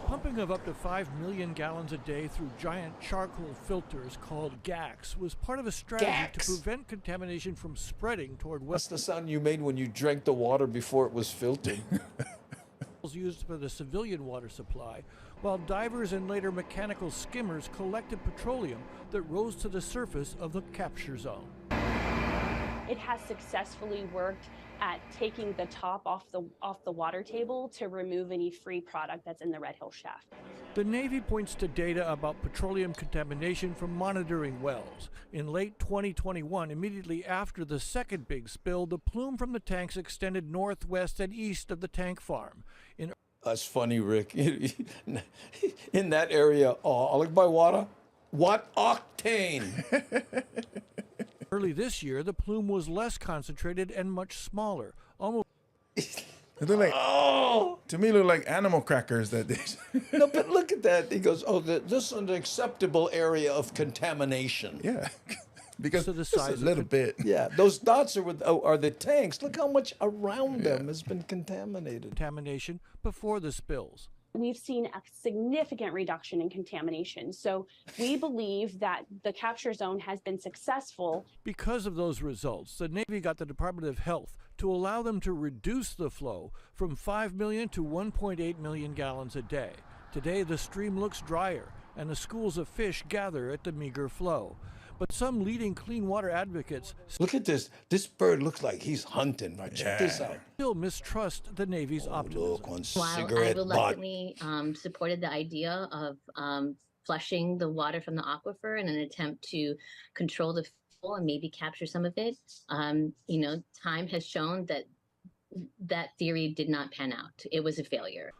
Pumping of up to 5 million gallons a day through giant charcoal filters called GACs was part of a strategy to prevent contamination from spreading toward That's the sound you made when you drank the water before it was filtered. used for the civilian water supply, while divers and later mechanical skimmers collected petroleum that rose to the surface of the capture zone. It has successfully worked at taking the top off the water table to remove any free product that's in the Red Hill shaft. The Navy points to data about petroleum contamination from monitoring wells. In late 2021, immediately after the second big spill, the plume from the tanks extended northwest and east of the tank farm. That's funny, Rick. In that area, I like my water. What octane? Early this year, the plume was less concentrated and much smaller, almost. It looked like, to me, it looked like animal crackers that they. No, but look at that. He goes, this is an acceptable area of contamination. Yeah, because the just size a little bit. Yeah, those dots are the tanks. Look how much around them has been contaminated. Contamination before the spills. We've seen a significant reduction in contamination. So we believe that the capture zone has been successful. Because of those results, the Navy got the Department of Health to allow them to reduce the flow from 5 million to 1.8 million gallons a day. Today, the stream looks drier, and the schools of fish gather at the meager flow. But some leading clean water advocates Look at this. This bird looks like he's hunting. Check this out. Still mistrust the Navy's optimism. Look, one While I cigarette butt. reluctantly supported the idea of flushing the water from the aquifer in an attempt to control the flow and maybe capture some of it, time has shown that that theory did not pan out. It was a failure.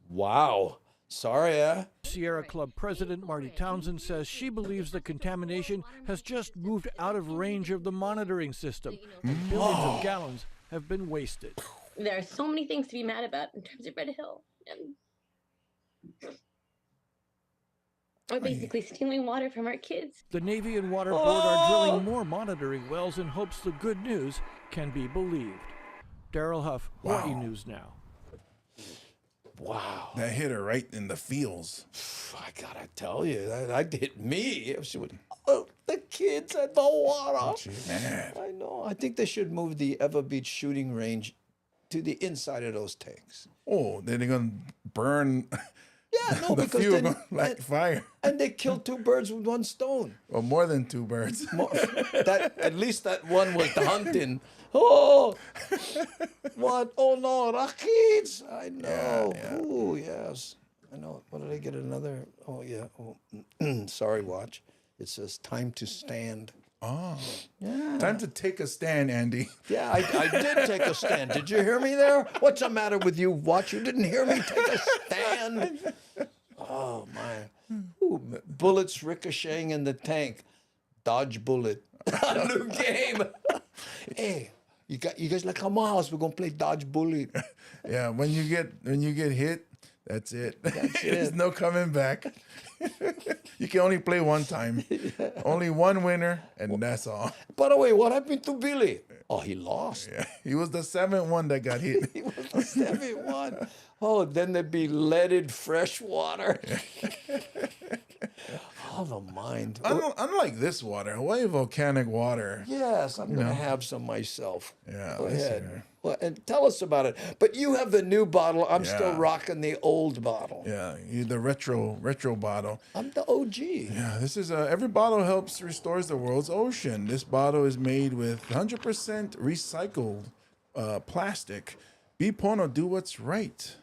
Wow. Sorry, Sierra Club President Marty Townsend says she believes the contamination has just moved out of range of the monitoring system. And billions of gallons have been wasted. There are so many things to be mad about in terms of Red Hill. We're basically stealing water from our kids. The Navy and Water Board are drilling more monitoring wells in hopes the good news can be believed. Daryl Huff, Hawaii News Now. Wow. That hit her right in the feels. I gotta tell you, that hit me. She would, the kids at the water. I know. I think they should move the Ever Beach shooting range to the inside of those tanks. Oh, then they're gonna burn. Yeah, no, the because fuel then, gonna light fire. And they killed 2 birds with 1 stone. Or more than 2 birds. At least that one was the hunting. Oh, what? Oh no, Rakids! I know. Yeah. Oh yes, I know. What did I get? Another? Oh yeah. Oh, sorry, watch. It says time to stand. Oh, yeah. Time to take a stand, Andy. Yeah, I did take a stand. Did you hear me there? What's the matter with you, Watch? You didn't hear me take a stand. Oh my. Ooh, bullets ricocheting in the tank. Dodge bullet. A new game. Hey. You guys like, come on, house. We're gonna play dodge bullet. Yeah, when you get hit, that's it. That's There's it. no coming back. You can only play one time. Yeah. Only one winner, and that's all. By the way, what happened to Billy? Oh, he lost. Yeah, he was the 7th one that got hit. He was the 7th one. Oh, then there'd be leaded fresh water. Oh, the mind. Unlike this water, Hawaii volcanic water. Yes, I'm going to have some myself. Yeah, Go let's ahead. hear. Well, and tell us about it. But you have the new bottle. I'm still Yeah. rocking the old bottle. Yeah, the retro bottle. I'm the OG. Yeah, this is every bottle helps restores the world's ocean. This bottle is made with 100% recycled plastic. Be Pono, do what's right.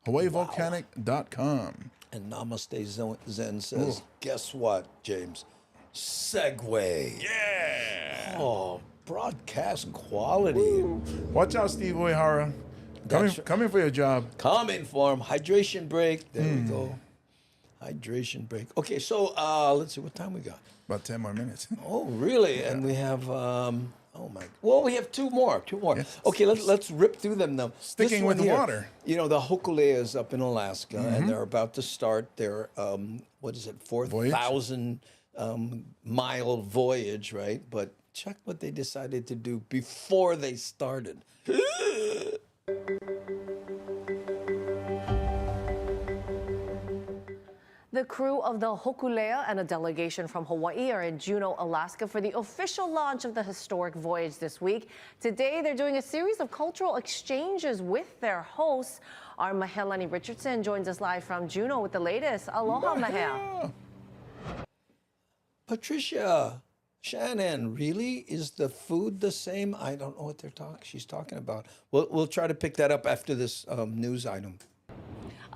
HawaiiVolcanic.com. And Namaste Zen says, guess what, James? Segway. Yeah. Oh, broadcast quality. Watch out, Steve Uehara. Coming for your job. Coming for him. Hydration break. There we go. Hydration break. Okay, so let's see what time we got. About 10 more minutes. Oh, really? Yeah. And we have we have two more. Yes. Okay, let's rip through them now. Sticking with the water. You know, the Hokulea is up in Alaska, and they're about to start their 4,000 mile voyage, right? But check what they decided to do before they started. The crew of the Hokulea and a delegation from Hawaii are in Juneau, Alaska for the official launch of the historic voyage this week. Today, they're doing a series of cultural exchanges with their hosts. Our Mahelani Richardson joins us live from Juneau with the latest. Aloha, Mahel. Patricia, Shannon, really? Is the food the same? I don't know what she's talking about. We'll try to pick that up after this news item.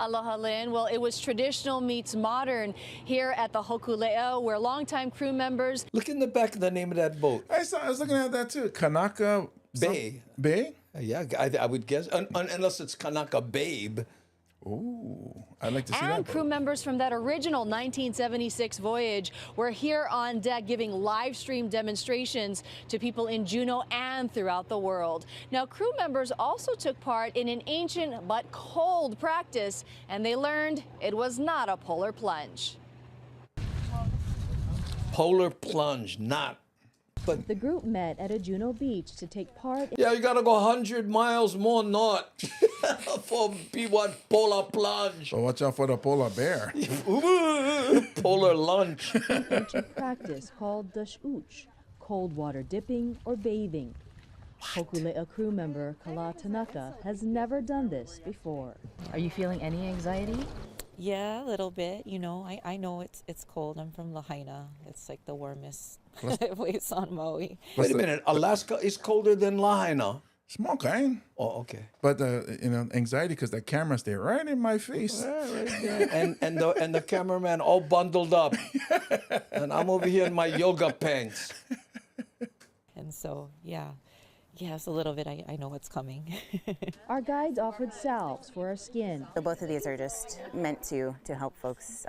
Aloha, Lynn. Well, it was traditional meets modern here at the Hokulea, where longtime crew members... Look in the back of the name of that boat. I was looking at that too. Kanaka Bay. Bay? Yeah, I would guess. Unless it's Kanaka Babe. Ooh, I'd like to see and that. Crew members from that original 1976 voyage were here on deck giving live stream demonstrations to people in Juneau and throughout the world. Now, crew members also took part in an ancient but cold practice, and they learned it was not a polar plunge. Polar plunge, not. But the group met at a Juneau beach to take part. Yeah, you gotta go 100 miles more north for P1 polar plunge. So watch out for the polar bear. Polar lunch. An ancient practice called dush-uch, cold water dipping or bathing. Hokulea crew member Kala Tanaka has never done this before. Are you feeling any anxiety? Yeah, a little bit. You know, I know it's cold. I'm from Lahaina. It's like the warmest place on Maui. Wait a minute. Alaska is colder than Lahaina. Small kind. Oh, okay. But anxiety because the camera stay right in my face. and the cameraman all bundled up, and I'm over here in my yoga pants. And so, yeah, it's a little bit. I know what's coming. Our guides offered salves for our skin. So both of these are just meant to help folks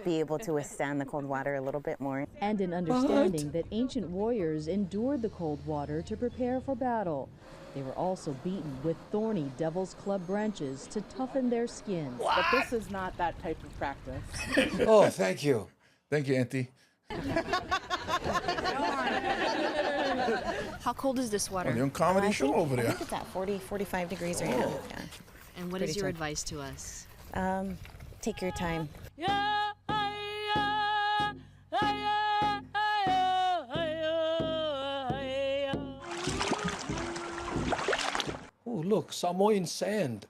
be able to withstand the cold water a little bit more. And an understanding that ancient warriors endured the cold water to prepare for battle. They were also beaten with thorny devil's club branches to toughen their skins. But this is not that type of practice. Oh, thank you. Thank you, Auntie. How cold is this water? You're on comedy show over there. I think it's at 40, 45 degrees right now. Yeah. And what is your advice to us? Take your time. Oh, look, Samoan sand.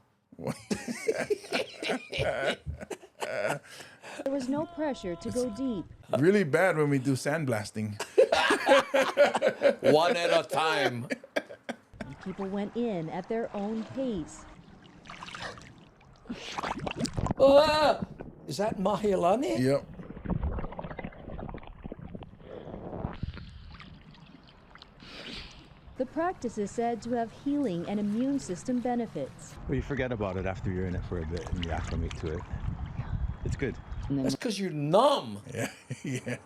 There was no pressure to go deep. Really bad when we do sandblasting. One at a time. And people went in at their own pace. Is that Mahilani? Yep. The practice is said to have healing and immune system benefits. Well, you forget about it after you're in it for a bit and you acclimate to it. It's good. That's because you're numb. Yeah. Yeah.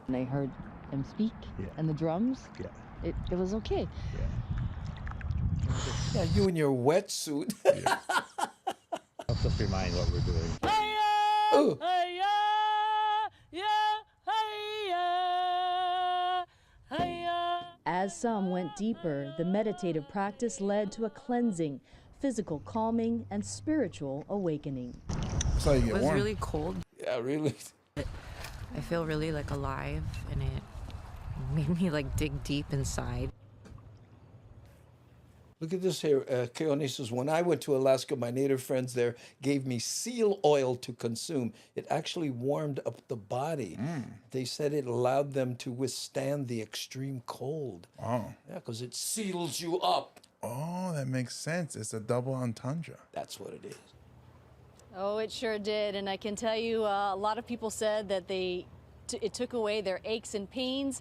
And I heard them speak and the drums. Yeah. It was okay. Yeah, you in your wetsuit. Helps us remind what we're doing. Ooh. As some went deeper, the meditative practice led to a cleansing, physical calming, and spiritual awakening. That's how you get It was warm. really cold. Yeah, really. I feel really like alive, and it made me like dig deep inside. Look at this here. Keone says, when I went to Alaska, my native friends there gave me seal oil to consume. It actually warmed up the body. They said it allowed them to withstand the extreme cold. Wow. Yeah, because it seals you up. Oh, that makes sense. It's a double entendre. That's what it is. Oh, it sure did. And I can tell you, a lot of people said that it took away their aches and pains,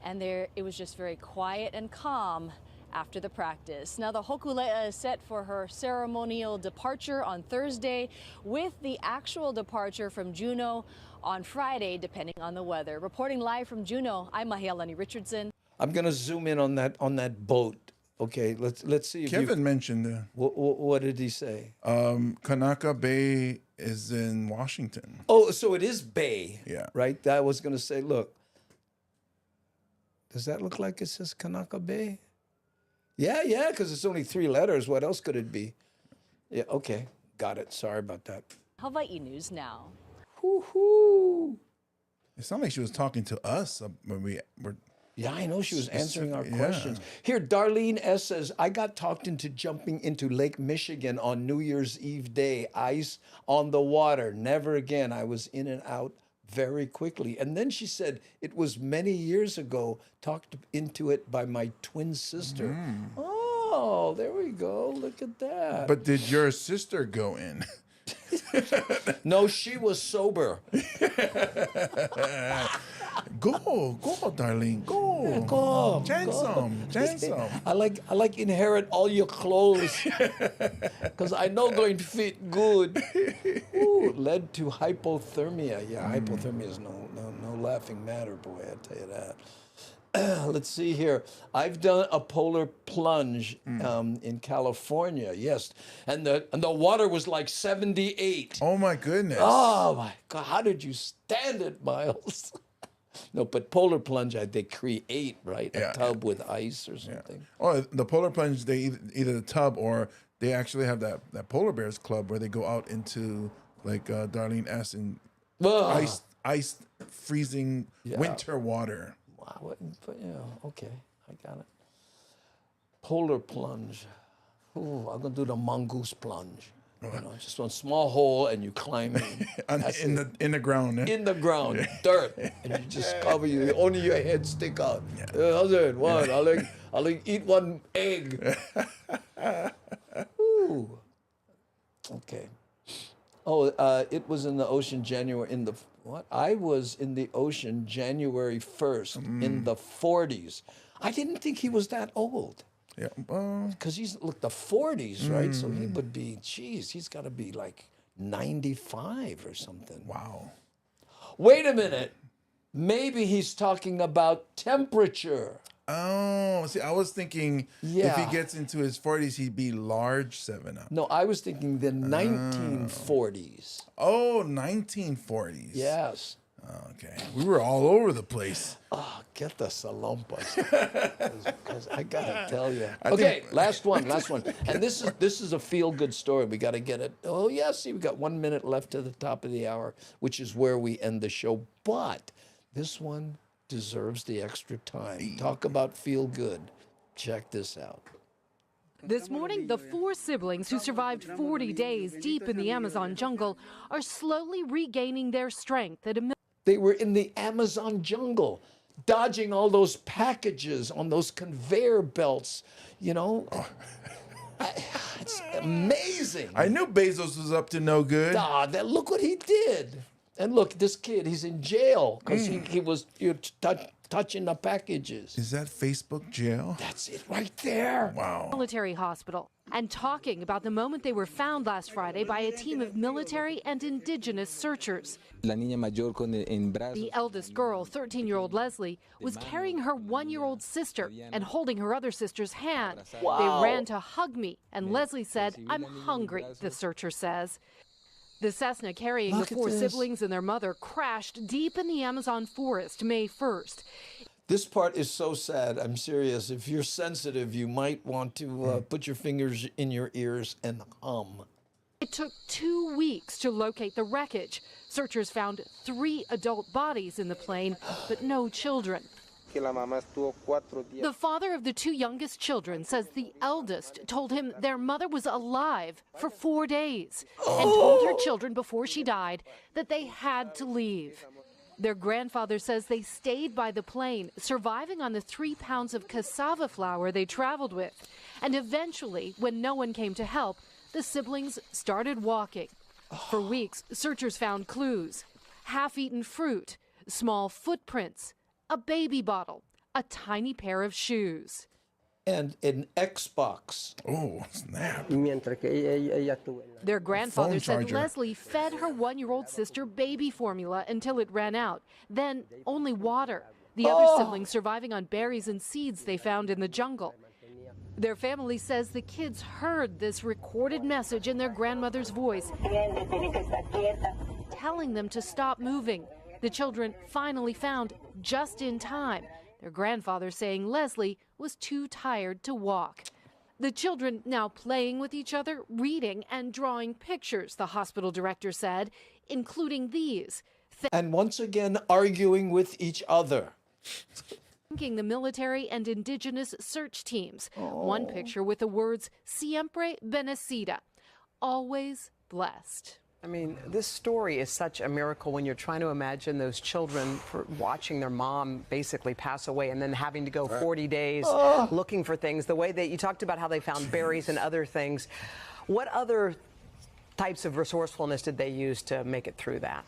and it was just very quiet and calm after the practice. Now, the Hokulea is set for her ceremonial departure on Thursday, with the actual departure from Juneau on Friday, depending on the weather. Reporting live from Juneau, I'm Mahialani Richardson. I'm going to zoom in on that boat. Okay, let's see. If Kevin mentioned what did he say? Kanaka Bay is in Washington. Oh, so it is Bay. Yeah. Right? I was going to say, look. Does that look like it says Kanaka Bay? Yeah, because it's only 3 letters. What else could it be? Yeah, okay. Got it. Sorry about that. Hawaii News Now. Woo-hoo. It sounded like she was talking to us when we were... Yeah, I know she was answering our questions. Here, Darlene S. says, I got talked into jumping into Lake Michigan on New Year's Eve day. Ice on the water. Never again. I was in and out very quickly. And then she said, it was many years ago, talked into it by my twin sister. Oh, there we go. Look at that. But did your sister go in? No, she was sober. Go, Darlene, go. Yeah, go. Chance some. I like inherit all your clothes because I know going to fit good. Ooh, led to hypothermia. Yeah, hypothermia is no laughing matter, boy. I tell you that. Let's see here. I've done a polar plunge in California. Yes, and the water was like 78. Oh my goodness. Oh my God! How did you stand it, Miles? No, but polar plunge, they create, right? A tub with ice or something. Yeah. Oh, the polar plunge, they either the tub or they actually have that Polar Bears Club where they go out into like Darlene S. and ice freezing winter water. Wow, but yeah, okay, I got it. Polar plunge. Ooh, I'm gonna do the mongoose plunge. You know, just one small hole and you climb in. in the ground. Eh? In the ground, dirt, and you just cover you. Only your head stick out. How's it? What? I'll eat one egg. Ooh. Okay. Oh, it was in the ocean January I was in the ocean January 1st in the 40s. I didn't think he was that old. Yeah, because he's the 40s, right? So he would be, he's got to be like 95 or something. Wow. Wait a minute. Maybe he's talking about temperature. Oh, see, I was thinking if he gets into his 40s, he'd be large 7-Up. No, I was thinking the 1940s. Oh, 1940s. Yes. Okay. We were all over the place. Oh, get the salompas. Because I got to tell you. Okay, last one. And this is a feel-good story. We got to get it. Oh, yeah, see, we got 1 minute left to the top of the hour, which is where we end the show. But this one deserves the extra time. Talk about feel-good. Check this out. This morning, the 4 siblings who survived 40 days deep in the Amazon jungle are slowly regaining their strength at a... They were in the Amazon jungle, dodging all those packages on those conveyor belts, you know. It's amazing. I knew Bezos was up to no good. Look what he did. And look, this kid, he's in jail because he was touching the packages. Is that Facebook jail? That's it right there. Wow. Military hospital, and talking about the moment they were found last Friday by a team of military and indigenous searchers. The eldest girl, 13-year-old Leslie, was carrying her 1-year-old sister and holding her other sister's hand. Wow. They ran to hug me, and Leslie said, "I'm hungry," the searcher says. The Cessna carrying the 4 siblings and their mother crashed deep in the Amazon forest May 1st. This part is so sad. I'm serious. If you're sensitive, you might want to put your fingers in your ears and hum. It took 2 weeks to locate the wreckage. Searchers found 3 adult bodies in the plane, but no children. The father of the 2 youngest children says the eldest told him their mother was alive for 4 days and told her children before she died that they had to leave. Their grandfather says they stayed by the plane, surviving on the 3 pounds of cassava flour they traveled with. And eventually, when no one came to help, the siblings started walking. For weeks, searchers found clues: half-eaten fruit, small footprints, a baby bottle, a tiny pair of shoes. And an Xbox. Oh, snap. Their grandfather said charger. Leslie fed her 1-year-old sister baby formula until it ran out, then only water. The other siblings surviving on berries and seeds they found in the jungle. Their family says the kids heard this recorded message in their grandmother's voice, telling them to stop moving. The children finally found just in time. Their grandfather saying Leslie was too tired to walk. The children now playing with each other, reading and drawing pictures, the hospital director said, including these. And once again, arguing with each other. Thanking the military and indigenous search teams. One picture with the words Siempre Benecida, always blessed. I mean, this story is such a miracle when you're trying to imagine those children watching their mom basically pass away and then having to go 40 days looking for things. The way that you talked about how they found berries and other things. What other types of resourcefulness did they use to make it through that?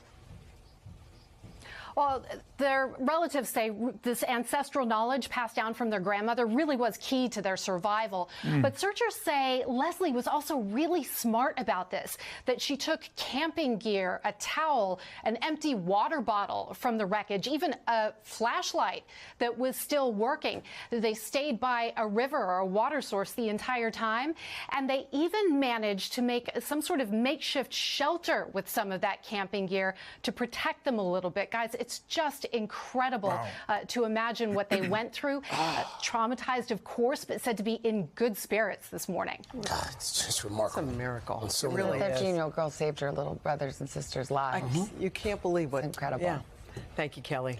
Well, their relatives say this ancestral knowledge passed down from their grandmother really was key to their survival. But searchers say Leslie was also really smart about this, that she took camping gear, a towel, an empty water bottle from the wreckage, even a flashlight that was still working. They stayed by a river or a water source the entire time, and they even managed to make some sort of makeshift shelter with some of that camping gear to protect them a little bit. Guys, it's just incredible to imagine what they went through. Traumatized, of course, but said to be in good spirits this morning. God, it's just remarkable. It's a miracle. It's so It really remarkable. is. 13-year-old girl saved her little brothers and sisters' lives. You can't believe what. It's incredible. Yeah. Thank you, Kelly.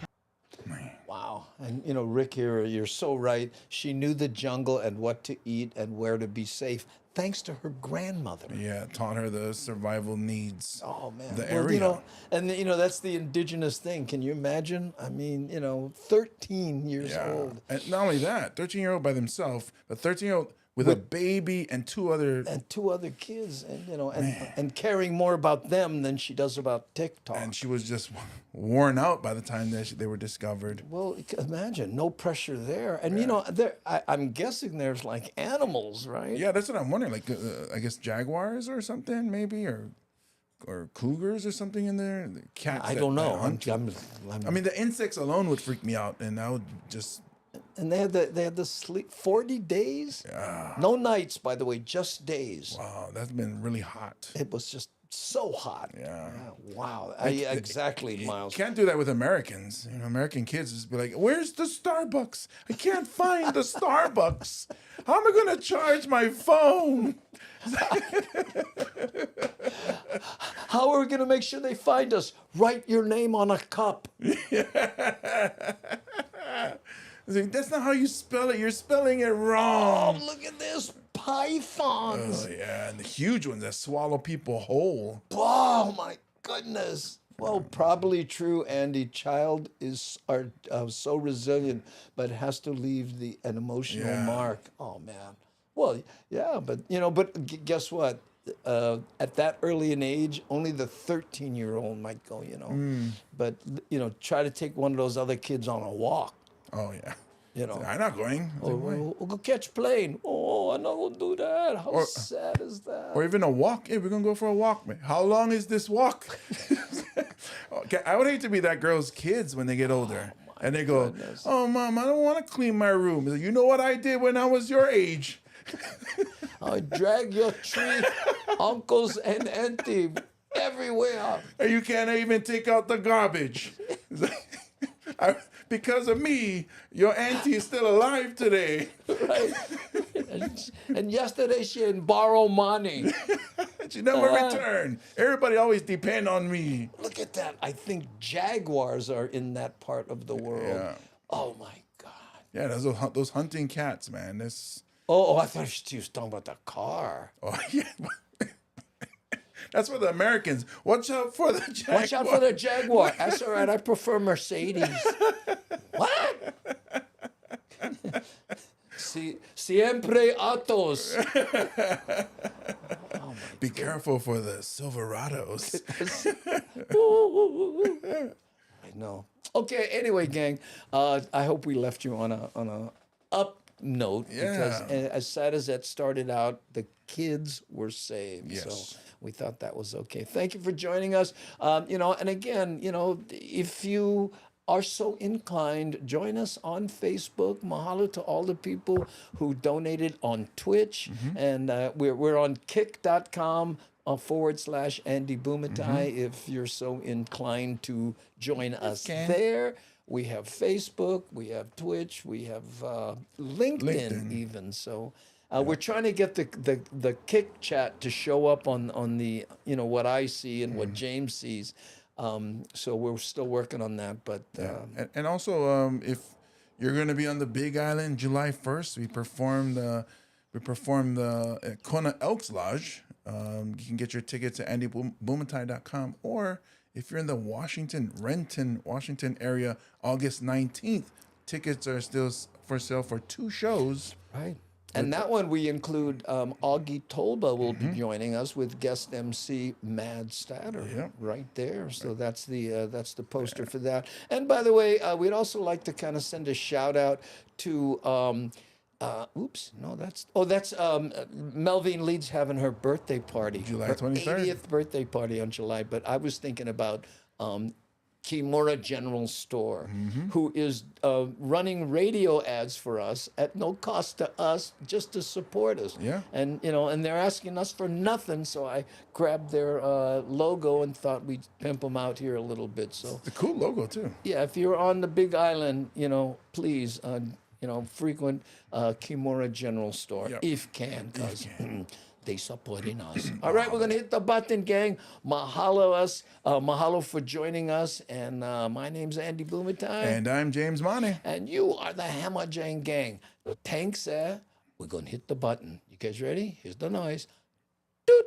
Wow. And, you know, Rick, here, you're so right. She knew the jungle and what to eat and where to be safe, thanks to her grandmother. Yeah, taught her the survival needs. Oh, man. The Well, area. you know, and, you know, that's the indigenous thing. Can you imagine? I mean, you know, 13 years old. And not only that, 13-year-old by themselves, but 13-year-old with a baby and two other kids, and you know, and caring more about them than she does about TikTok. And she was just worn out by the time that they were discovered. Well, imagine, no pressure there. And you know, I'm guessing there's like animals, right? Yeah, that's what I'm wondering. Like, I guess jaguars or something, maybe, or cougars or something in there. The cats. I don't know. I mean, the insects alone would freak me out, and I would just. And they had the sleep 40 days. Yeah. No nights, by the way, just days. Wow, that's been really hot. It was just so hot. Yeah. Wow. Exactly, Miles. You can't do that with Americans. You know, American kids just be like, "Where's the Starbucks? I can't find the Starbucks. How am I going to charge my phone?" How are we going to make sure they find us? Write your name on a cup. That's not how you spell it. You're spelling it wrong. Oh, look at this. Pythons. Oh, yeah. And the huge ones that swallow people whole. Oh, my goodness. Well, probably true, Andy. Child are so resilient, but has to leave an emotional mark. Oh, man. Well, yeah, but, you know, guess what? At that early an age, only the 13-year-old might go, you know. But, you know, try to take one of those other kids on a walk. Oh, yeah. You know. I'm not going. We'll go catch plane. Oh, I'm not going to do that. How sad is that? Or even a walk. Hey, we're going to go for a walk, man. How long is this walk? Okay, I would hate to be that girl's kids when they get older. And they go, "Oh, Mom, I don't want to clean my room." You know what I did when I was your age? I drag your tree, uncles and auntie, everywhere. And you can't even take out the garbage. Because of me, your auntie is still alive today. Right. And yesterday she didn't borrow money. She never returned. Everybody always depend on me. Look at that. I think jaguars are in that part of the world. Yeah. Oh, my God. Yeah, those hunting cats, man. Oh, I thought she was talking about the car. Oh, yeah. That's for the Americans. Watch out for the jaguar. Watch out for the jaguar. That's all right. I prefer Mercedes. What? Siempre autos. Be careful for the Silverados. I know. Okay. Anyway, gang, I hope we left you on a up note because as sad as that started out, the kids were saved. Yes. So we thought that was okay. Thank you for joining us. And again, if you are so inclined, join us on Facebook. Mahalo to all the people who donated on Twitch. And we're on kick.com /Andy Bumatai if you're so inclined to join us there. We have Facebook, we have Twitch, we have LinkedIn even. So we're trying to get the Kick chat to show up on the, what I see and what James sees. So we're still working on that. But and also, if you're going to be on the Big Island July 1st, we performed the Kona Elks Lodge. You can get your tickets at andybumatai.com, or if you're in the Renton, Washington area, August 19th, tickets are still for sale for 2 shows. Right. And that one we include Augie Tolba will be joining us with guest MC Mad Statter right there. So that's the poster for that. And by the way, we'd also like to kind of send a shout out to that's Melvin Leeds having her birthday party. July her 23rd. 80th birthday party on July. But I was thinking about Kimura General Store, who is running radio ads for us at no cost to us, just to support us. Yeah. And and they're asking us for nothing, so I grabbed their logo and thought we'd pimp them out here a little bit. So it's a cool logo too. Yeah, if you're on the Big Island, please, frequent Kimura General Store if can, because they supporting us. All right, we're gonna hit the button, gang. Mahalo for joining us. And my name's Andy Bumatai. And I'm James Mane. And you are the Hammer Jane Gang. Thanks, we're gonna hit the button. You guys ready? Here's the noise. Doot.